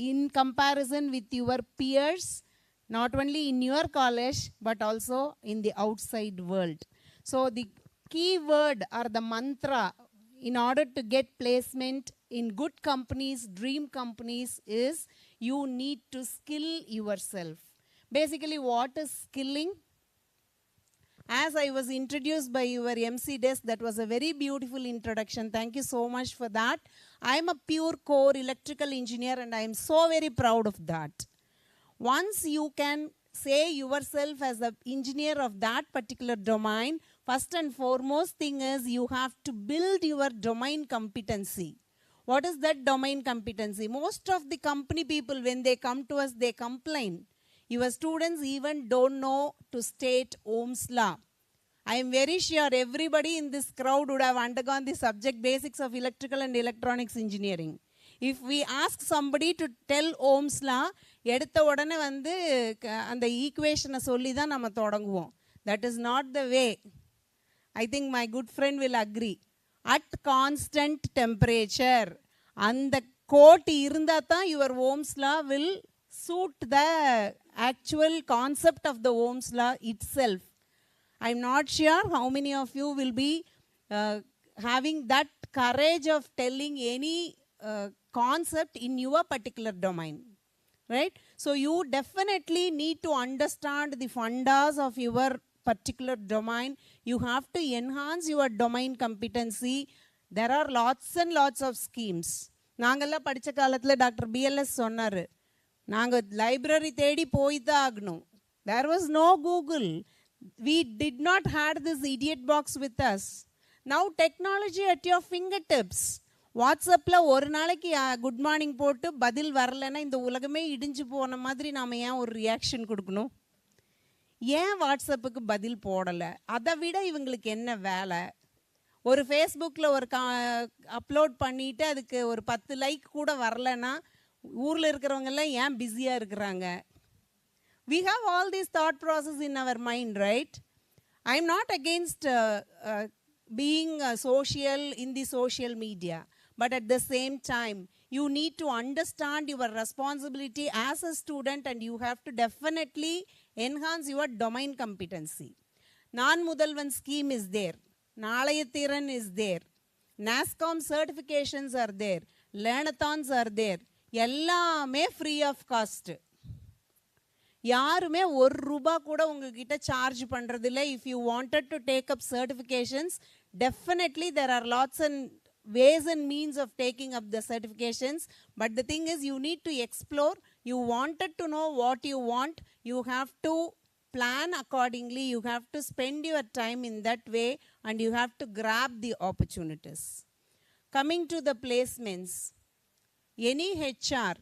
in comparison with your peers, not only in your college, but also in the outside world. So the key word or the mantra in order to get placement in good companies, dream companies, is you need to skill yourself. Basically, what is skilling? As I was introduced by your MC desk, that was a very beautiful introduction. Thank you so much for that. I am a pure core electrical engineer and I am so very proud of that. Once you can say yourself as an engineer of that particular domain, first and foremost thing is you have to build your domain competency. What is that domain competency? Most of the company people, when they come to us, they complain. Your students even don't know to state Ohm's law. I am very sure everybody in this crowd would have undergone the subject basics of electrical and electronics engineering. If we ask somebody to tell Ohm's law, எடுத்த உடனே வந்து அந்த ஈக்குவேஷனை சொல்லி தான் நம்ம தொடங்குவோம். That is not the way. I think my good friend will agree. At constant temperature, அந்த கோட் இருந்தால் தான் your Ohm's law will suit the actual concept of the Ohm's law itself. I'm not sure how many of you will be having that courage of telling any concept in your particular domain, right? So you definitely need to understand the fundas of your particular domain. You have to enhance your domain competency. There are lots and lots of schemes. நாங்கள்லாம் படித்த காலத்தில் doctor BLS சொன்னார், நாங்கள் library தேடி போய் தான் ஆகணும். There was no Google. We did not had this idiot box with us. Now technology at your fingertips. வாட்ஸ்அப்பில் ஒரு நாளைக்கு குட் மார்னிங் போட்டு பதில் வரலைன்னா இந்த உலகமே இடிஞ்சு போன மாதிரி நாம் ஏன் ஒரு ரியாக்ஷன் கொடுக்கணும்? ஏன் வாட்ஸ்அப்புக்கு பதில் போடலை? அதை விட இவங்களுக்கு என்ன வேலை? ஒரு ஃபேஸ்புக்கில் ஒரு அப்லோட் பண்ணிவிட்டு அதுக்கு ஒரு 10 லைக் கூட வரலைன்னா ஊரில் இருக்கிறவங்கெல்லாம் ஏன் பிஸியாக இருக்கிறாங்க? We have all these thought process in our mind, right? I'm not against being social in the social media, but at the same time, you need to understand your responsibility as a student, and you have to definitely enhance your domain competency. Nan Mudalvan scheme is there. Nalayathiran is there. NASCOM certifications are there. Learnathons are there. எல்லாமே free of cost. யாருமே ₹1 கூட உங்ககிட்ட charge பண்ணுறதில்ல. If you wanted to take up certifications, definitely there are lots and ways and means of taking up the certifications. But the thing is, you need to explore. You wanted to know what you want. You have to plan accordingly. You have to spend your time in that way, and you have to grab the opportunities. Coming to the placements, any HR,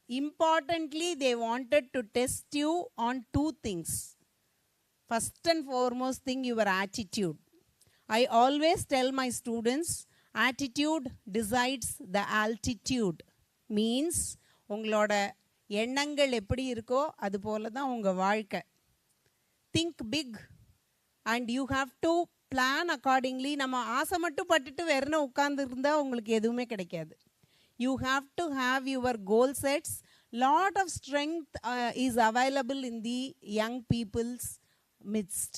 importantly, they wanted to test you on 2 things. First and foremost thing, your attitude. I always tell my students, attitude decides the altitude. Means, உங்களோட எண்ணங்கள் எப்படி இருக்கோ அது போல தான் உங்கள் வாழ்க்கை. Think big and you have to plan accordingly. நம்ம ஆசை மட்டும் பட்டுட்டு வெறும் உட்கார்ந்து இருந்தால் உங்களுக்கு எதுவுமே கிடைக்காது. You have to have your goal sets. Lot of strength is available in the young people's midst.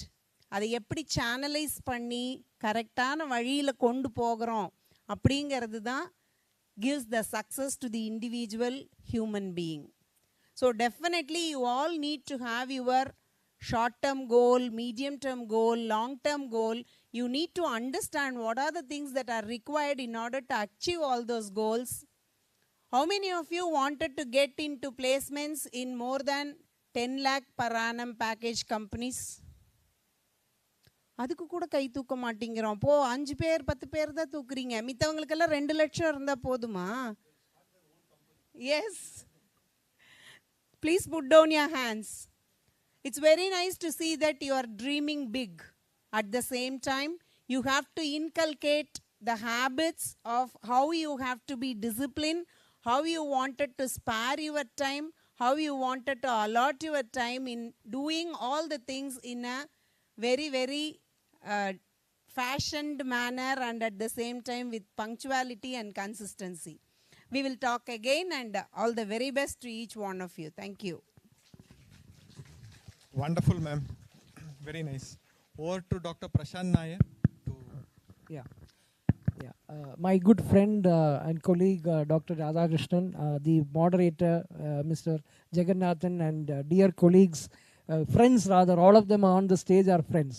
அதை எப்படி சேனலைஸ் பண்ணி கரெக்டான வழியில் கொண்டு போகிறோம் அப்படிங்கிறது தான் gives the success to the individual human being. So definitely you all need to have your short-term goal, medium-term goal, long-term goal. You need to understand what are the things that are required in order to achieve all those goals. How many of you wanted to get into placements in more than 10 lakh per annum package companies? அதுக்கு கூட கை தூக்க மாட்டேங்கிறோம். 5 பேர் 10 பேர் தான் தூக்குறீங்க. மித்தவங்களுக்கெல்லாம் 2 லட்சம் இருந்தால் போதுமா? Yes. Please put down your hands. It's very nice to see that you are dreaming big. At the same time, you have to inculcate the habits of how you have to be disciplined, how you wanted to spare your time, how you wanted to allot your time in doing all the things in a very, very fashioned manner, and at the same time with punctuality and consistency. We will talk again, and all the very best to each one of you. Thank you. Wonderful, ma'am. Very nice. Over to Dr. Prashant Nair. My good friend and colleague, Dr. Radhakrishnan, the moderator, Mr. Jagannathan, and dear colleagues, friends rather, all of them on the stage are friends.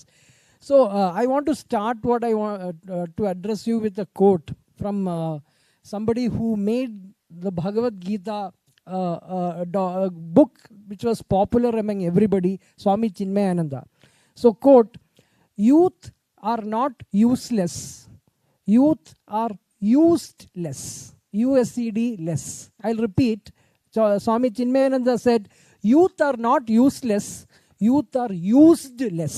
So I want to start what I want to address you with a quote from somebody who made the Bhagavad Gita book which was popular among everybody, Swami Chinmayananda. So quote, youth are not useless. Youth are useless. USED less. I'll repeat. Swami Chinmayananda said, youth are not useless. Youth are useless.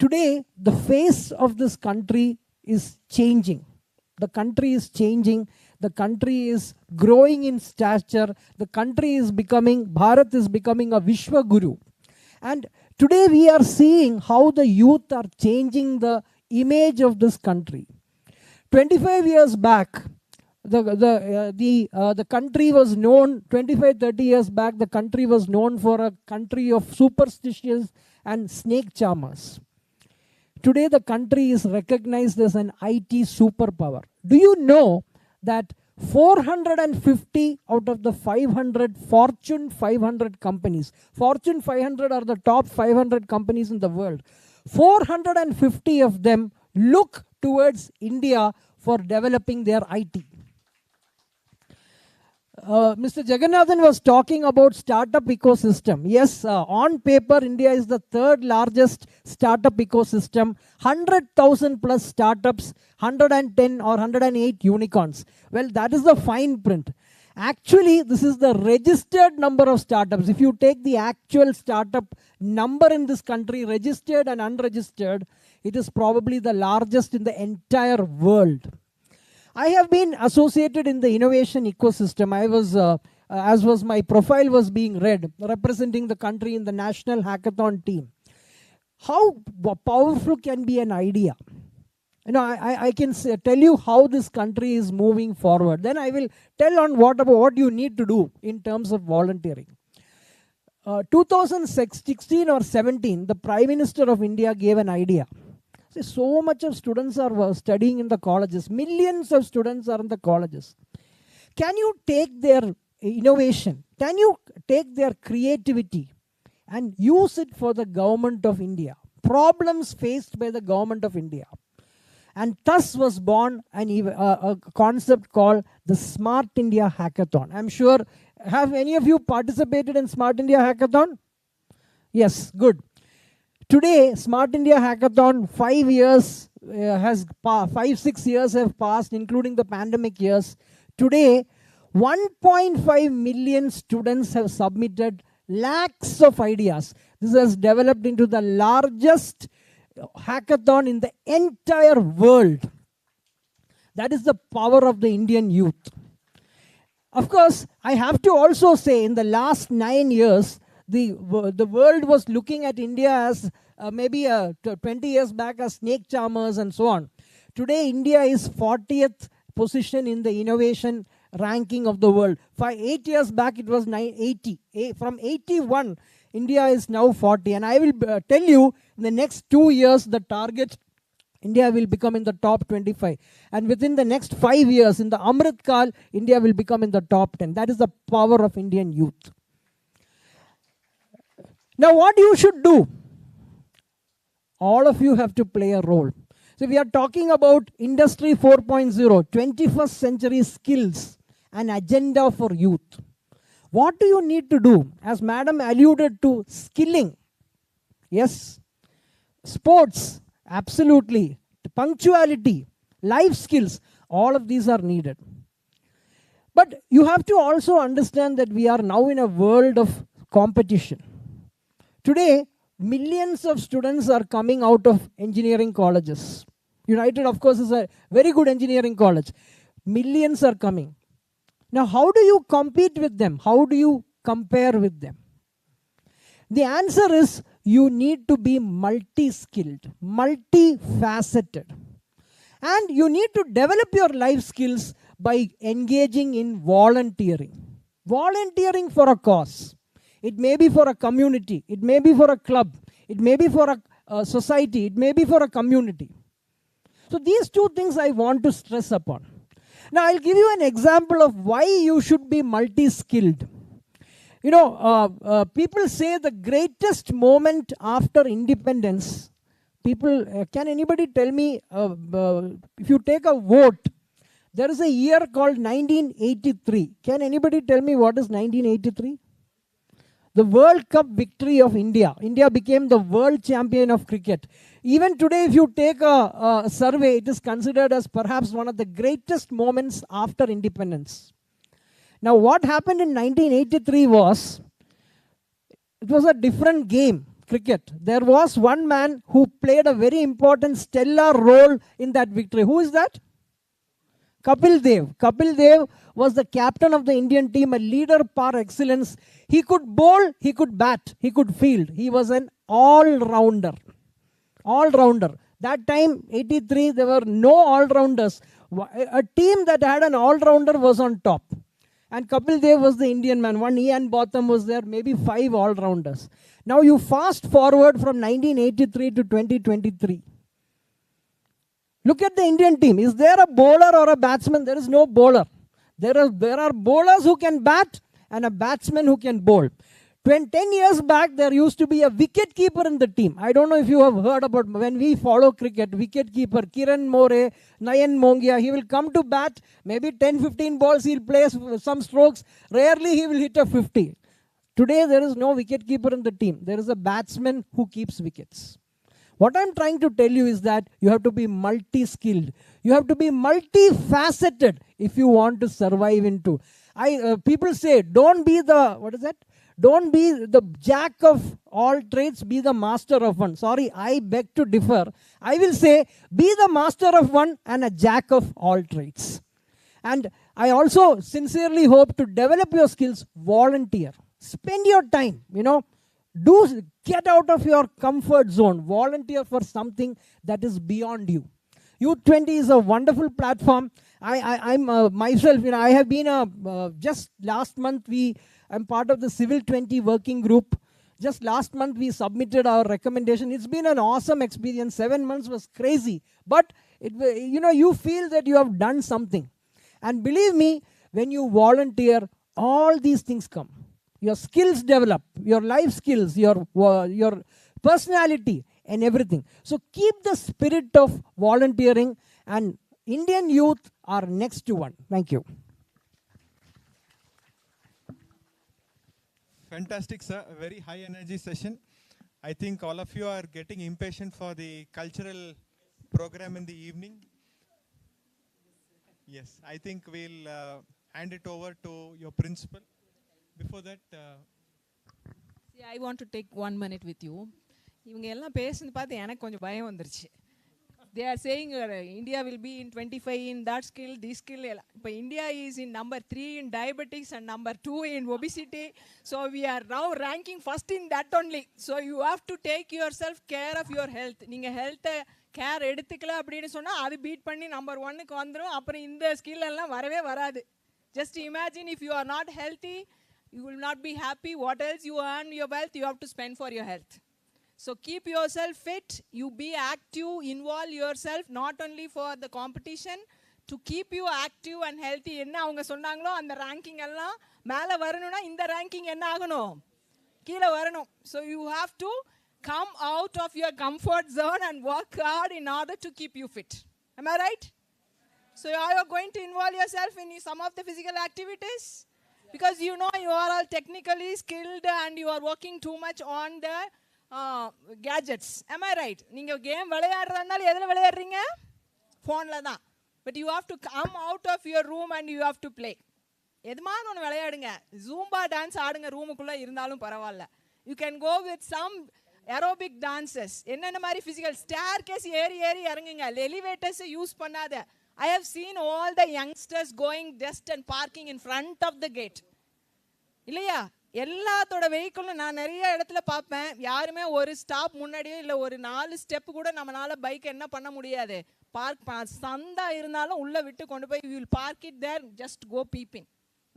Today, the face of this country is changing. The country is changing. The country is growing in stature. The country is becoming, Bharat is becoming a Vishwa Guru. And today we are seeing how the youth are changing the image of this country. 25 years back, the country was known, 25-30 years back, the country was known for a country of superstitions and snake charmers. Today the country is recognized as an IT superpower. Do you know that 450 out of the 500 Fortune 500 companies, Fortune 500 are the top 500 companies in the world, 450 of them look towards India for developing their IT. Mr. Jagannathan was talking about startup ecosystem. Yes, on paper, India is the third largest startup ecosystem. 100,000 plus startups, 110 or 108 unicorns. Well, that is the fine print. Actually, this is the registered number of startups. If you take the actual startup number in this country, registered and unregistered, it is probably the largest in the entire world. I have been associated in the innovation ecosystem. I was, as was my profile was being read, representing the country in the National Hackathon team. How powerful can be an idea? You know, I can tell you how this country is moving forward. Then I will tell on what you need to do in terms of volunteering. 2016 or 17, the Prime Minister of India gave an idea. So much of students are studying in the colleges. Millions of students are in the colleges. Can you take their innovation? Can you take their creativity and use it for the government of India? Problems faced by the government of India. And thus was born a concept called the Smart India Hackathon. I'm sure, have any of you participated in Smart India Hackathon? Yes, good. Today, Smart India Hackathon, 5 years, 6 years have passed, including the pandemic years. Today, 1.5 million students have submitted lakhs of ideas. This has developed into the largest hackathon in the entire world. That is the power of the Indian youth. Of course, I have to also say, in the last 9 years, the world was looking at India as maybe 20 years back as snake charmers and so on. Today, India is 40th position in the innovation ranking of the world. 8 years back, it was 80. From 81, India is now 40. And I will tell you, in the next 2 years, the target, India will become in the top 25. And within the next 5 years, in the Amrit Kal, India will become in the top 10. That is the power of Indian youth. Now, what you should do? All of you have to play a role. So we are talking about Industry 4.0, 21st century skills, an agenda for youth. What do you need to do? As Madam alluded to, skilling. Yes. Sports, absolutely. Punctuality, life skills, all of these are needed. But you have to also understand that we are now in a world of competition. Today, millions of students are coming out of engineering colleges. United, of course, is a very good engineering college. Millions are coming. Now, how do you compete with them? How do you compare with them? The answer is you need to be multi-skilled, multifaceted. And you need to develop your life skills by engaging in volunteering. Volunteering for a cause. It may be for a community. It may be for a club. It may be for a society. It may be for a community. So these two things I want to stress upon. Now I'll give you an example of why you should be multi-skilled. You know, people say the greatest moment after independence, can anybody tell me, if you take a vote, there is a year called 1983. Can anybody tell me what is 1983? The World Cup victory of India. India became the world champion of cricket. Even today, if you take a survey, it is considered as perhaps one of the greatest moments after independence. Now, what happened in 1983 was, it was a different game, cricket. There was one man who played a very important stellar role in that victory. Who is that? Kapil Dev. Kapil Dev was the captain of the Indian team, a leader par excellence. He could bowl, he could bat, he could field. He was an all-rounder. All-rounder. That time, 83, there were no all-rounders. A team that had an all-rounder was on top. And Kapil Dev was the Indian man. One Ian Botham was there, maybe 5 all-rounders. Now you fast forward from 1983 to 2023. Look at the Indian team. Is there a bowler or a batsman? There is no bowler. There are bowlers who can bat and a batsman who can bowl. 10 years back, there used to be a wicket keeper in the team. I don't know if you have heard about, when we follow cricket, wicket keeper Kiran More, Nayan Mongia, he will come to bat, maybe 10-15 balls, he'll play some strokes. Rarely he will hit a 50. Today, there is no wicket keeper in the team. There is a batsman who keeps wickets. What I'm trying to tell you is that you have to be multi-skilled. You have to be multifaceted if you want to survive into. People say, don't be the, what is that? Don't be the jack of all trades, be the master of one. Sorry, I beg to differ. I will say, be the master of one and a jack of all trades. And I also sincerely hope to develop your skills, volunteer. Spend your time, get out of your comfort zone. Volunteer for something that is beyond you. Youth 20 is a wonderful platform. I'm myself, I have been just last month I'm part of the Civil 20 working group. Just last month we submitted our recommendation. It's been an awesome experience. 7 months was crazy. But, you feel that you have done something. And believe me, when you volunteer, all these things come. Your skills develop, your life skills, your personality and everything. So keep the spirit of volunteering, and Indian youth are next to one. Thank you. Fantastic, sir. A very high energy session. I think all of you are getting impatient for the cultural program in the evening. Yes, I think we'll hand it over to your principal. Before that, See, I want to take 1 minute with you. இவங்க எல்லாம் பேசுனது பார்த்து எனக்கு கொஞ்சம் பயம் வந்துருச்சு. They are saying India will be in 25 in that skill, this skill. But India is in number 3 in diabetics and number 2 in obesity. So we are now ranking first in that only. So you have to take yourself care of your health. நீங்கள் ஹெல்த்தை care எடுத்துக்கல அப்படின்னு சொன்னால் அது beat பண்ணி number 1க்கு வந்துடும். அப்புறம் இந்த ஸ்கில் எல்லாம் வரவே வராது. Just imagine if you are not healthy, you will not be happy. What else you earn your wealth, you have to spend for your health. So keep yourself fit, you be active, involve yourself not only for the competition, to keep you active and healthy. என்ன அவங்க சொன்னாங்களோ அந்த ranking எல்லாம் மேலே வரணும்னா இந்த ranking என்ன ஆகணும், கீழே வரணும். So you have to come out of your comfort zone and work hard in order to keep you fit. Am I right? So are you going to involve yourself in some of the physical activities? Because you are all technically skilled and you are working too much on the gadgets. Am I right? நீங்கள் game விளையாடுறதுனால எதில் விளையாடுறீங்க? ஃபோனில் தான். But you have to come out of your room and you have to play. எதுமான ஒன்று விளையாடுங்க. Zumba dance ஆடுங்க ரூமுக்குள்ளே இருந்தாலும் பரவாயில்ல. You can go with some aerobic dances. என்னென்ன மாதிரி ஃபிசிக்கல் ஸ்டேர் கேஸ் ஏறி இறங்குங்க. எலிவேட்டர்ஸை யூஸ் பண்ணாத. I have seen all the youngsters going just and parking in front of the gate. இல்லையா? எல்லாத்தோட வெஹிக்கிளும் நான் நிறைய இடத்துல பார்ப்பேன். யாருமே ஒரு ஸ்டாப் முன்னாடியே இல்லை ஒரு 4 ஸ்டெப் கூட நம்மளால பைக் என்ன பண்ண முடியாது. பார்க் சந்தா இருந்தாலும் உள்ளே விட்டு கொண்டு போய் you will park it there, just go peeping.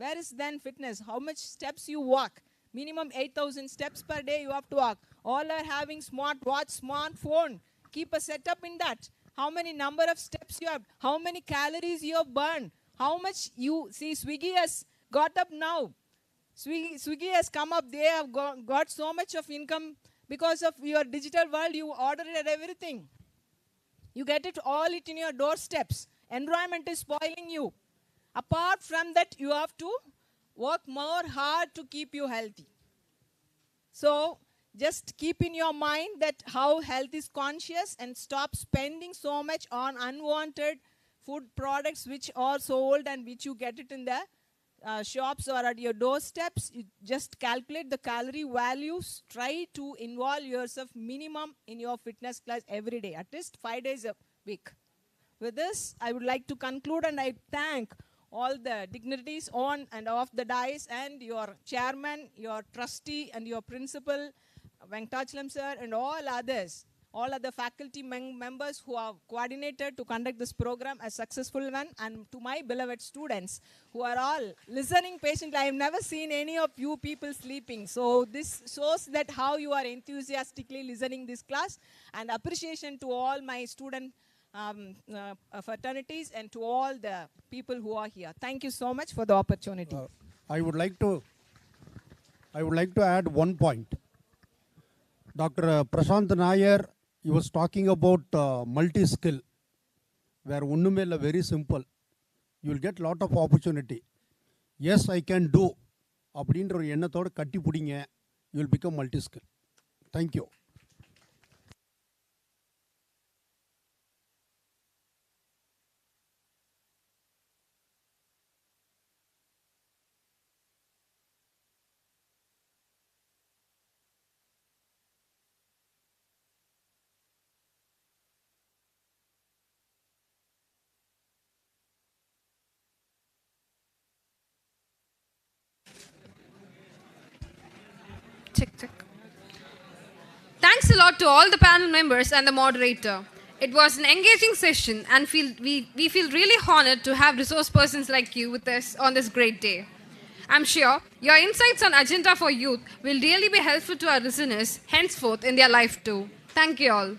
Where is then fitness? How much steps you walk? Minimum 8,000 steps per day you have to walk. All are having smartwatch, smartphone. Keep a setup in that. How many number of steps you have? How many calories you have burned? How much you see? Swiggy has got up now. Swiggy has come up. They have got so much of income because of your digital world. You order it everything. You get it all in your doorsteps. Environment is spoiling you. Apart from that, you have to work more hard to keep you healthy. So just keep in your mind that how health is conscious and stop spending so much on unwanted food products which are sold and which you get it in the shops or at your doorsteps. You just calculate the calorie values. Try to involve yourself minimum in your fitness class every day, at least 5 days a week. With this, I would like to conclude, and I thank all the dignitaries on and off the dais and your chairman, your trustee and your principal, Venkatachalam sir, and all others, all other faculty members who have coordinated to conduct this program a successful one, and to my beloved students who are all listening patiently. I have never seen any of you people sleeping. So this shows that how you are enthusiastically listening this class, and appreciation to all my student fraternities and to all the people who are here. Thank you so much for the opportunity. I would like to I would like to add one point. Dr. Prashant Nair, he was talking about multi-skill, where Unnumela very simple. You will get lot of opportunity. Yes, I can do. அப்படின்ற ஒரு எண்ணத்தோடு கட்டி பிடிங்க, you will become multi-skill. Thank you. Check, check. Thanks a lot to all the panel members and the moderator. It was an engaging session, and we feel really honored to have resource persons like you with us on this great day. I'm sure your insights on Agenda for Youth will really be helpful to our listeners henceforth in their life too. Thank you all.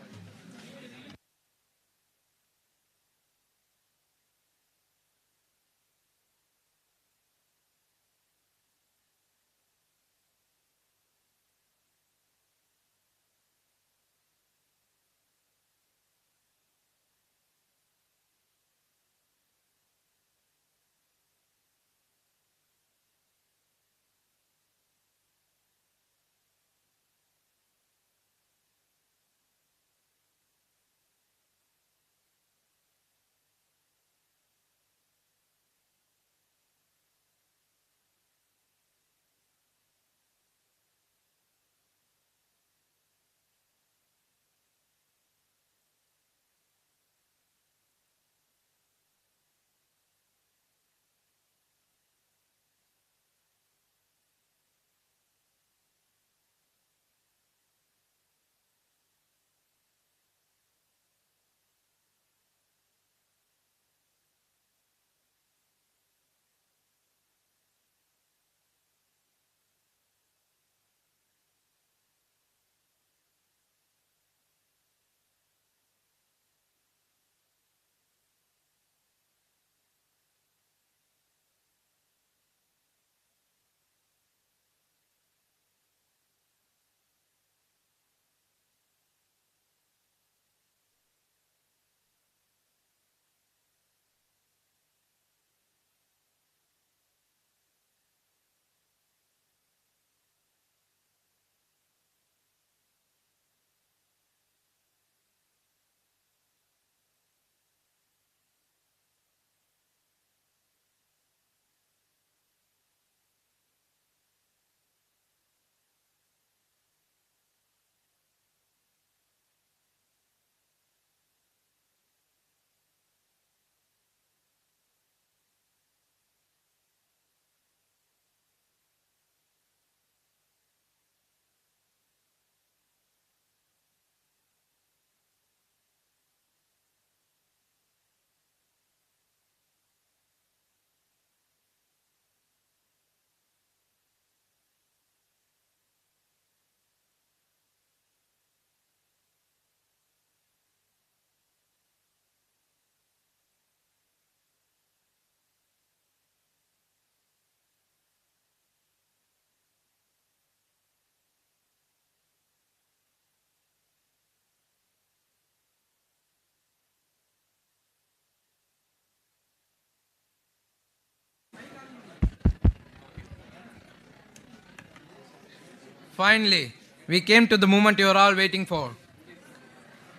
Finally, we came to the moment you are all waiting for.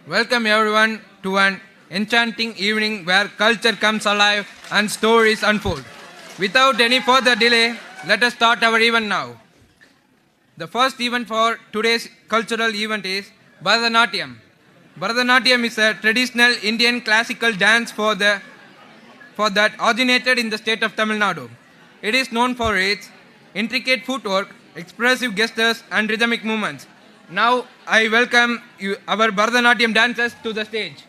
Welcome everyone to an enchanting evening where culture comes alive and stories unfold. Without any further delay, let us start our event now. The first event for today's cultural event is Bharatanatyam. Bharatanatyam is a traditional Indian classical dance for that originated in the state of Tamil Nadu. It is known for its intricate footwork, expressive gestures, and rhythmic movements. Now, I welcome our Bharatanatyam dancers to the stage.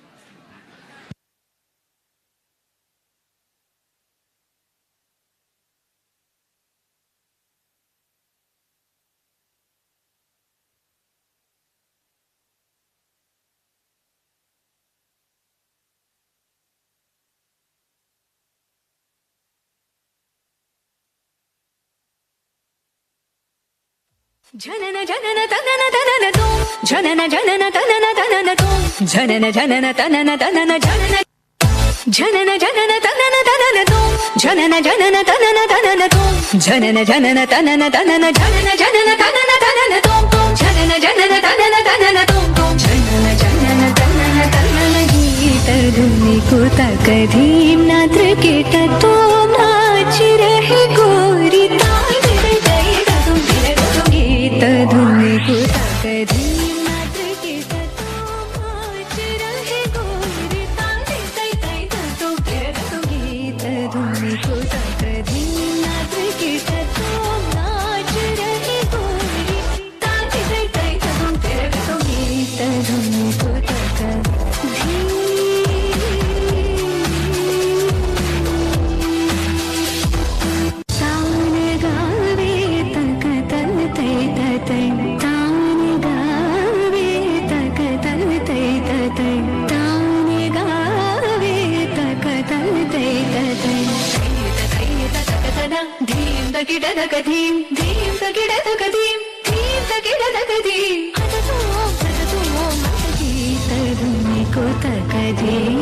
Janana janana tanana tanana tom. Janana janana tanana tanana tom. Janana janana tanana tanana janana. Janana janana tanana tanana tom. Janana janana tanana tanana tom. Janana janana tanana tanana janana janana tanana tanana tom tom. Janana janana tanana tanana tom tom. Janana janana tanana tanana geeta dhuni ko takadhim nadr keeta tom naach rahe gori taal dai dai dum dire dum geeta dhuni ko takadhim nadr keeta tom naach rahe gori taal dai dai dum dire dum geeta dhuni ko takadhim nadr keeta tom naach rahe gori taal dai dai dum dire dum geeta dhuni ko takadhim Dhim dhim da gida da gadim dhim da gida da gadim adatu matagi taduni ko takadim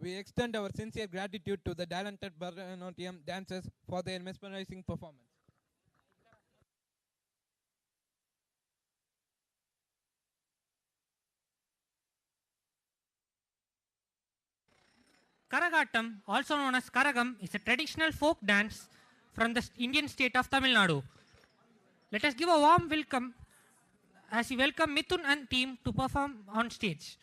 We extend our sincere gratitude to the talented Bharatanatyam dancers for their mesmerizing performance. Karagattam, also known as Karagam, is a traditional folk dance from the Indian state of Tamil Nadu. Let us give a warm welcome as we welcome Mithun and team to perform on stage.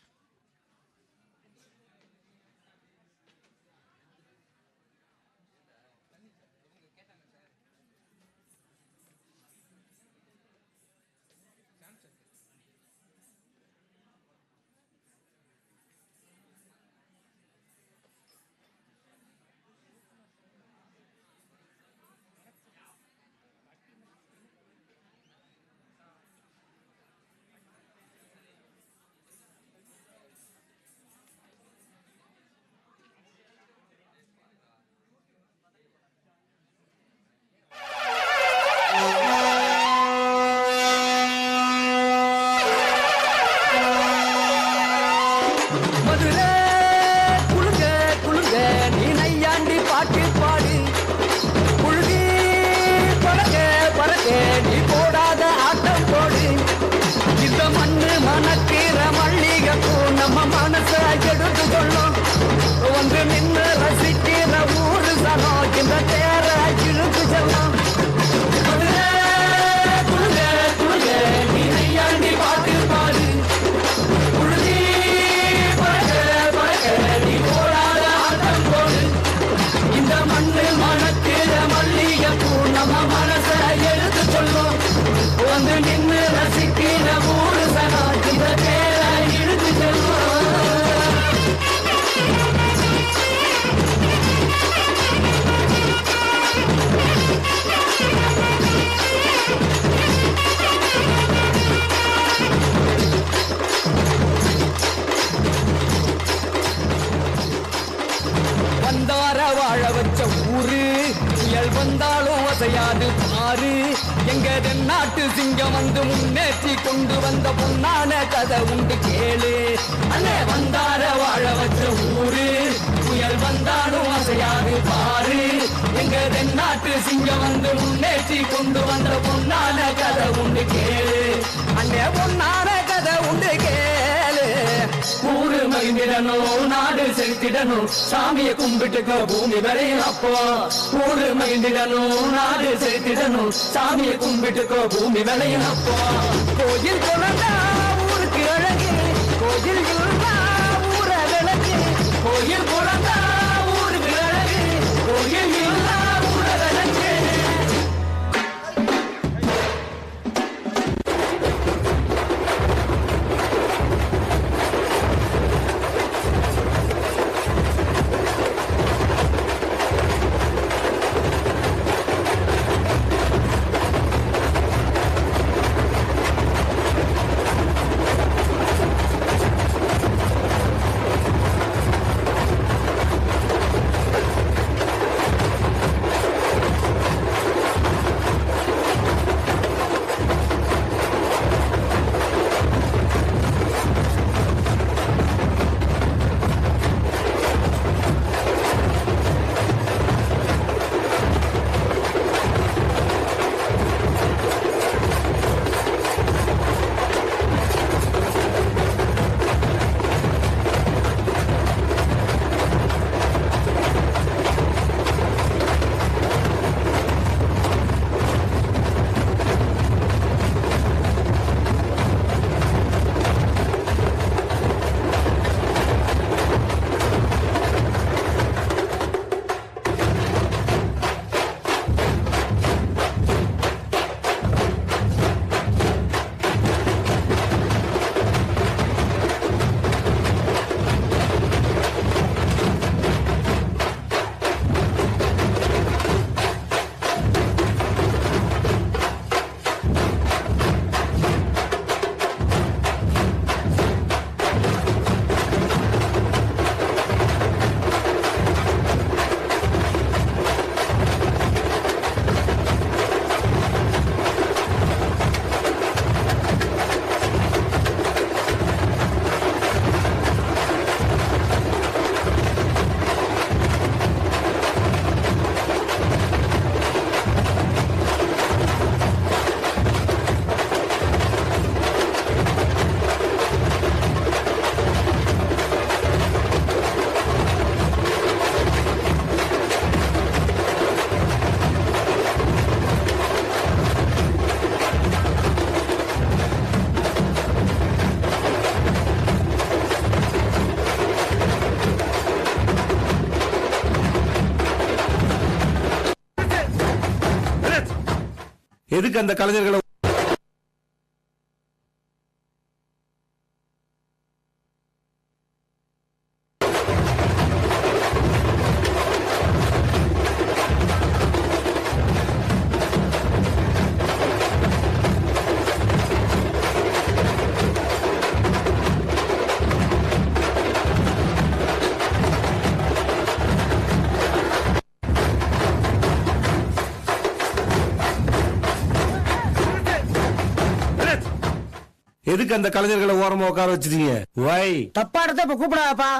அசையாது பாரு எங்க தென்னாட்டு சிங்கம் வந்து முன்னேற்றி கொண்டு வந்த பொன்னான கதை உண்டு கேளு அண்ணே வந்தார வாழ வச்ச ஊரு புயல் வந்தாலும் அசையாது பாரு எங்க தென்னாட்டு தென்னாட்டு சிங்கம் வந்து முன்னேற்றி கொண்டு வந்த பொன்னான கதை உண்டு கேளு அண்ணே பொன்னான கதை உண்டு கேளு ஊரு மகிழ்ந்திடணும் நாடு செலுத்திடணும் சாமியை கும்பிட்டுக்க பூமி வரையும் அப்போ ஊரு மகிழ்ந்திடணும் நாடு செலுத்திடணும் சாமியை கும்பிட்டுக்க பூமி வரையும் அப்போ கோயில் குழந்தா ஊருக்கு அழகு கோயில் இருந்தா ஊர விளக்கு கோயில் குழந்தா ஊருக்கு அழகு கோயில் இருந்தா ஊர விளக்கு எதுக்கு அந்த கலைஞர்களை எதுக்கு அந்த கலைஞர்களை ஓரமா உட்கார வச்சிருக்கீங்க? வை தப்பாடத்தை இப்ப கூப்பிடாப்பா.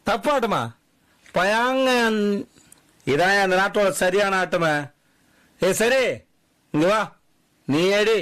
தப்பாட்டமா பயாங்க இதான் அந்த நாட்டோட சரியான ஆட்டமா. சரி இங்க வா நீ ஏடி.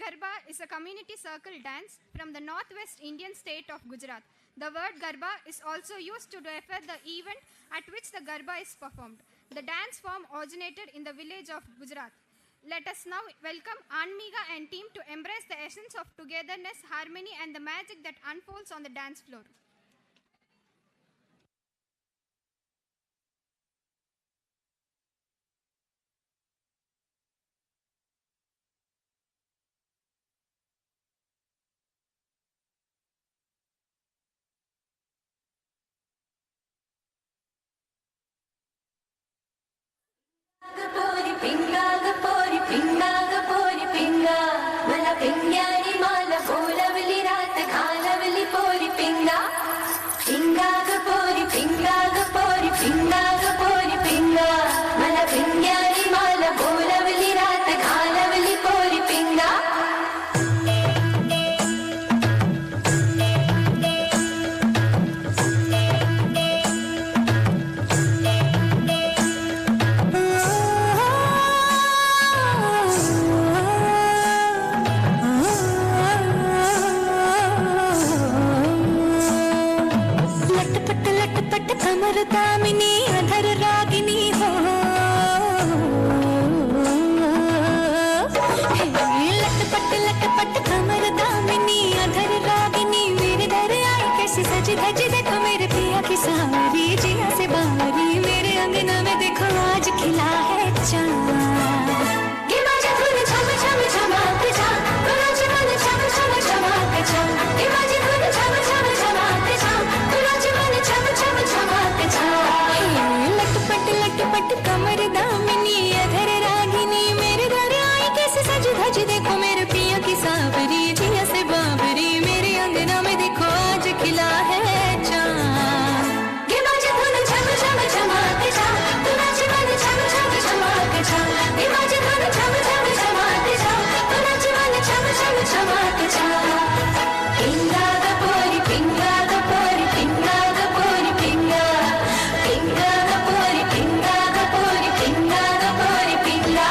Garba is a community circle dance from the northwest Indian state of Gujarat. The word Garba is also used to refer the event at which the Garba is performed. The dance form originated in the village of Gujarat. Let us now welcome Anmiga and team to embrace the essence of togetherness, harmony and the magic that unfolds on the dance floor. Gapori pinga, gapori pinga, mala pingyani mala bolavli raat khalavli pori pinga, pinga gapori pinga, gapori pinga, gapori pinga, mala pingyani mala bolavli raat khalavli pori pinga. लटपट कमर दामिनी अधर रागिनी हो, लटपट कमर दामिनी अधर रागिनी मेरे दर आई कैसी सजी धजी देखो मेरे पिया की सावरी जिया से बावरी मेरे अंगना में देखो आज खिला है चांद लटपट कमर दामिनी अधर रागिनी मेरे दर आई कैसे सजी धजी देखो मेरे पिया की सावरी जिया से बाबरी मेरे अंगना में देखो आज खिला है चांद पिंगा गपोरी पिंगा गपोरी पिंगा गपोरी पिंगा पिंगा गपोरी पिंगा गपोरी पिंगा गपोरी पिंगा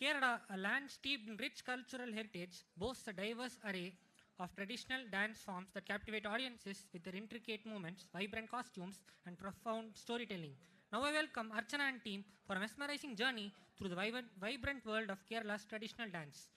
Kerala, a land steeped in rich cultural heritage, boasts a diverse array of traditional dance forms that captivate audiences with their intricate movements, vibrant costumes, and profound storytelling. Now I welcome Archana and team for a mesmerizing journey through the vibrant world of Kerala's traditional dance.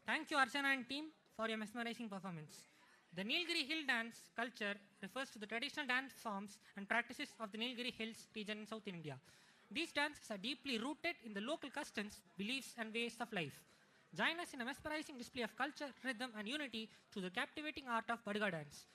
Thank you, Archana and team, for your mesmerizing performance. The Nilgiri Hill dance culture refers to the traditional dance forms and practices of the Nilgiri Hills region in South India. These dances are deeply rooted in the local customs, beliefs, and ways of life. Join us in a mesmerizing display of culture, rhythm, and unity through the captivating art of Badga dance.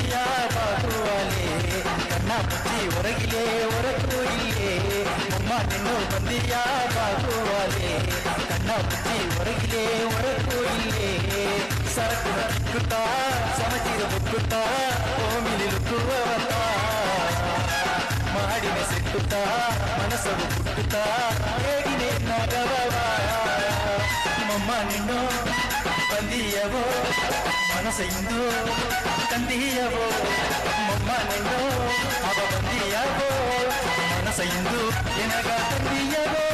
ಬಂದಿಯಾ ಬಾಗುವಾಲೆ ಕಣ್ಣ ಮುಚ್ಚಿ ಹೊರಗಿಲೆ ಹೊರಗೂ ಇಲ್ಲೇ ಅಮ್ಮ ನಿನ್ನು ಬಂದಿಯಾ ಬಾಗುವಾಲೆ ಕಣ್ಣ ಮುಚ್ಚಿ ಹೊರಗಿಲೆ ಹೊರಗೂ ಇಲ್ಲೇ ಸರಕು ಬಿಕ್ಕುತ್ತಾ ಸಮಚಿರ ಬುಕ್ಕುತ್ತಾ ಓಮಿಲಿ ಲುಕ್ಕುವವತ್ತ ಮಾಡಿನ ಸಿಕ್ಕುತ್ತಾ ಮನಸ್ಸು ಪುಟ್ಟುತ್ತಾ ಹೇಗಿನೇ ನಗವ ಮಮ್ಮ ನಿನ್ನೋ ಬಂದಿಯವೋ ಮನಸ್ಸಿಂದು ತಂದಿಯವೋ ಮಮ್ಮ ನಿನ್ನೋ ಅವ ಬಂದಿಯವೋ ಮನಸ್ಸಿಂದು ಎನಗ ತಂದಿಯವೋ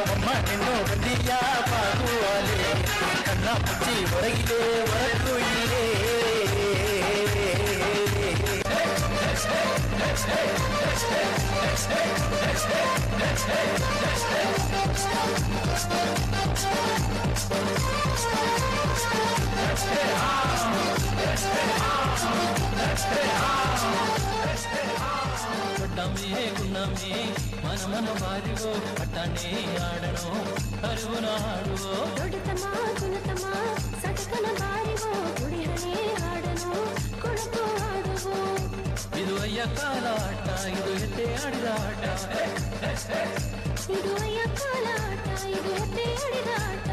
ಮಮ್ಮ ನಿನ್ನೋ ಬಂದಿಯ ಬಾಗುವಾಲೆ ಕಣ್ಣ ಮುಚ್ಚಿ ಹೊರಗಿಲೆ ಹೊರಗೂ ಇಲ್ಲೇ ನಮ್ಮೇ ಗುನ್ನಮ್ಮೇ ಮನ ಮನ ಮಾರಿವೋ ಪಟ್ಟಣೆ ಆಡಣೋ ಅರಿವುನ ಹಾಡುವೋ ದೊಡ್ಡತಮ್ಮ ಗುಣತಮ್ಮ ಸಟಕನ ಬಾರಿವೋ ಕುಡಿಹಣೆ ಆಡನೋ ಕುಣಕು ಆಡುವೋ ಇದು ಅಯ್ಯ ಕಾಲ ಆಟ ಇದು ಎತ್ತೆ ಆಡಿದ ಆಟ ಇದು ಅಯ್ಯ ಕಾಲ ಆಟ ಇದು ಎತ್ತೆ ಆಡಿದ ಆಟ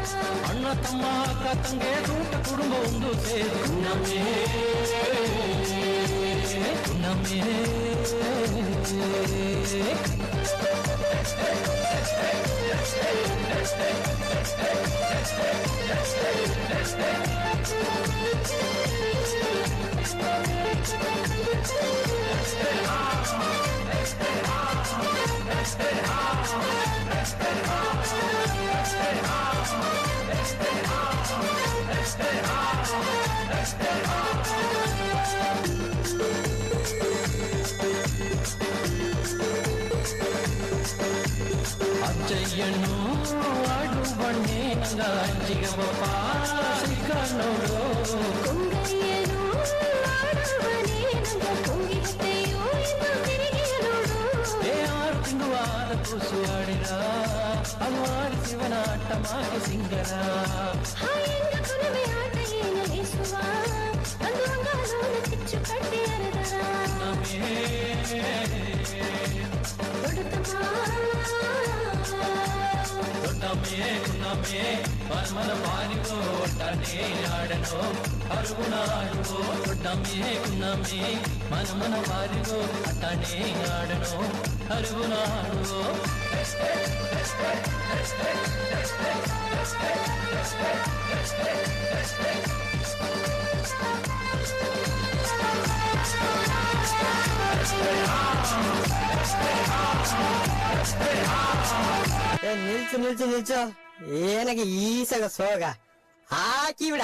ಅಣ್ಣ ತಮ್ಮ ಅಕ್ಕ ತಂಗೆ ಕೂಟ ಕುಟುಂಬ ಒಂದು ಸೇರಿ ಗುನ್ನಮ್ಮೇ ಗುನ್ನಮ್ಮೇ ಅಜ್ಜಯ್ಯನು ಆಡು ಬಣ್ಣೆ ನಂಗ ಅಂಜಿಗಪ್ಪ ಸಿಕ್ಕ ನೋಡು ಕೊಂಗಯ್ಯನು ಆಡುವನೇ ನಂಗ ಕೊಂಗಿತ್ತೆಯೋ ಎಂದು ತಿರುಗಿ ನೋಡು ಏ 6 ತಿಂಗಳು ಆದ ಕೂಸು ಆಡಿರ ಅದು ಆಡಿ ಶಿವನ ಆಟ ಮಾಗೆ ಸಿಂಗರ ಹಾಯಂಗ ಕುಲವೇ ಆಟ ಏನಲಿಸುವ ಒಂದು ಅಂಗಾಲೋನ ಕಿಚ್ಚು ಕಟ್ಟಿ ಅರೆದರ ದೊಡ್ಡಮ್ಮೇ ಗುನ್ನಮ್ಮೇ ಮನ ಮಾರಿವೋ ಒಟ್ಟಾನೆ ಆಡನೋ ಅರುಗುಣ ಆಡುವೋ ದೊಡ್ಡಮ್ಮೇ ಗುನ್ನಮ್ಮೇ ಮನ ಮಾರಿವೋ ಒಟ್ಟಾನೆ ಆಡನೋ ಅರುಗುಣ ಆಡುವೋ ನಿಲ್ಸು ನಿಲ್ಸು ನಿಲ್ಸು ಏನಕ್ಕೆ ಈಸಗ ಸೋಗ ಹಾಕಿ ಬಿಡ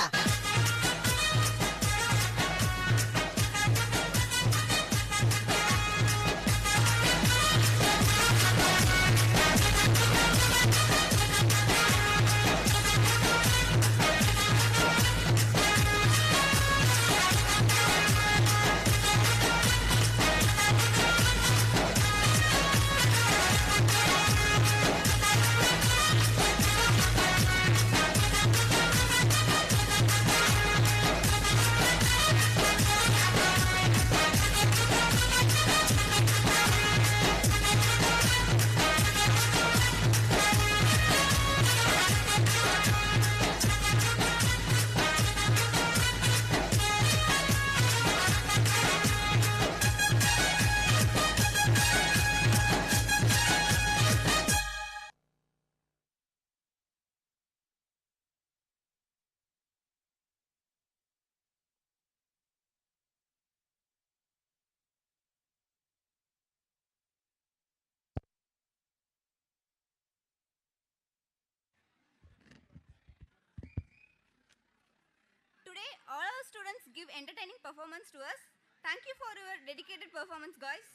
Today, all our students give entertaining performance to us. Thank you for your dedicated performance, guys.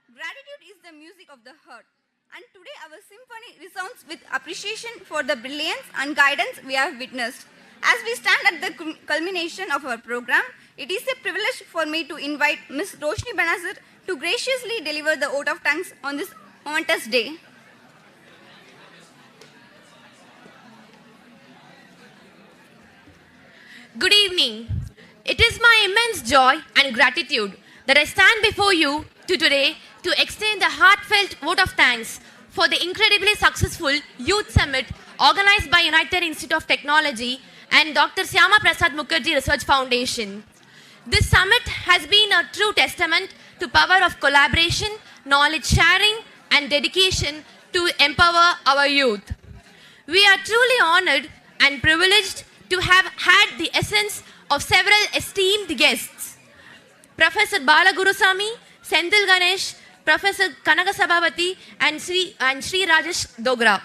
Gratitude is the music of the heart. And today, our symphony resounds with appreciation for the brilliance and guidance we have witnessed. As we stand at the culmination of our program, it is a privilege for me to invite Ms. Roshni Benazir to graciously deliver the vote of thanks on this momentous day. Good evening. It is my immense joy and gratitude that I stand before you today to extend a heartfelt vote of thanks for the incredibly successful Youth Summit organized by United Institute of Technology and Dr. Syama Prasad Mukherjee Research Foundation. This summit has been a true testament to power of collaboration, knowledge sharing, and dedication to empower our youth. We are truly honored and privileged to have had the essence of several esteemed guests. Professor Bala Gurusamy, Senthil Ganesh, Professor Kanaga Sabhavati, and Sri Rajesh Dogra,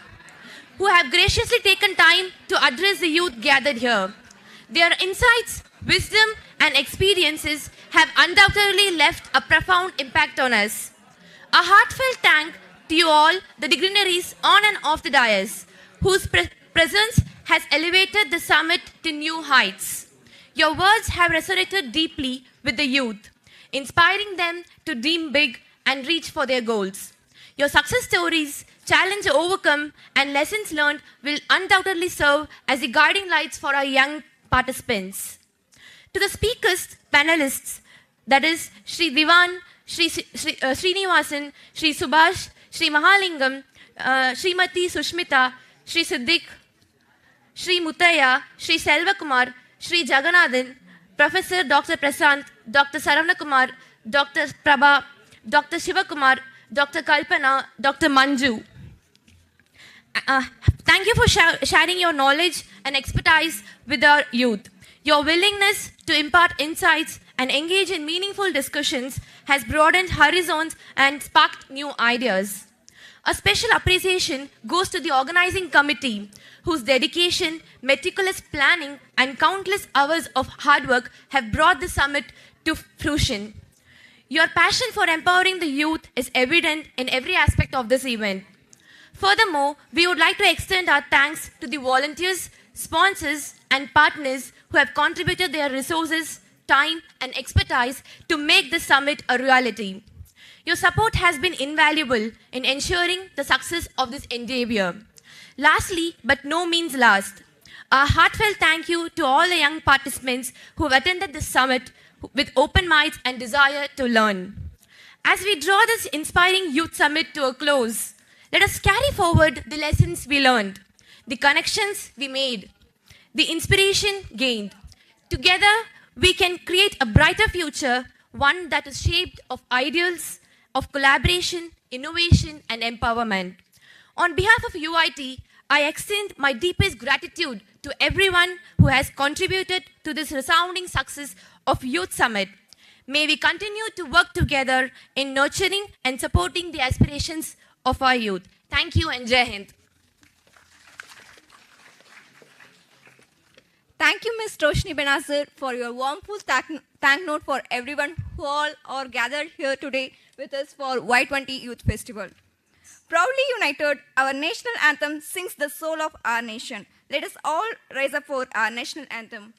who have graciously taken time to address the youth gathered here. Their insights, wisdom, and experiences have undoubtedly left a profound impact on us. A heartfelt thank to you all, the dignitaries on and off the dais, whose presence has elevated the summit to new heights. Your words have resonated deeply with the youth, inspiring them to dream big and reach for their goals. Your success stories, challenge overcome, and lessons learned will undoubtedly serve as the guiding lights for our young participants. To the speakers, panelists, that is Sri Divan, Srinivasan, Sri Subhash, Sri Mahalingam, Srimati Sushmita, Sri Siddiq, Sri Mutaya, Sri Selvakumar, Sri Jagannathan, Professor Dr. Prasant, Dr. Saravana Kumar, Dr. Prabha, Dr. Shivakumar, Dr. Kalpana, Dr. Manju. Thank you for sharing your knowledge and expertise with our youth. Your willingness to impart insights and engage in meaningful discussions has broadened horizons and sparked new ideas. A special appreciation goes to the organizing committee, whose dedication, meticulous planning, and countless hours of hard work have brought the summit to fruition. Your passion for empowering the youth is evident in every aspect of this event. Furthermore, we would like to extend our thanks to the volunteers, sponsors, and partners who have contributed their resources, time, and expertise to make this summit a reality. Your support has been invaluable in ensuring the success of this endeavor. Lastly, but no means last, a heartfelt thank you to all the young participants who have attended this summit with open minds and desire to learn. As we draw this inspiring youth summit to a close, let us carry forward the lessons we learned, the connections we made, the inspiration gained. Together, we can create a brighter future, one that is shaped of ideals, of collaboration, innovation, and empowerment. On behalf of UIT, I extend my deepest gratitude to everyone who has contributed to this resounding success of Youth Summit. May we continue to work together in nurturing and supporting the aspirations of our youth. Thank you and Jai Hind. Thank you, Ms. Roshni Benazir, for your warmful thank note for everyone who all are gathered here today with us for Y20 Youth Festival. Proudly united, our national anthem sings the soul of our nation. Let us all rise up for our national anthem.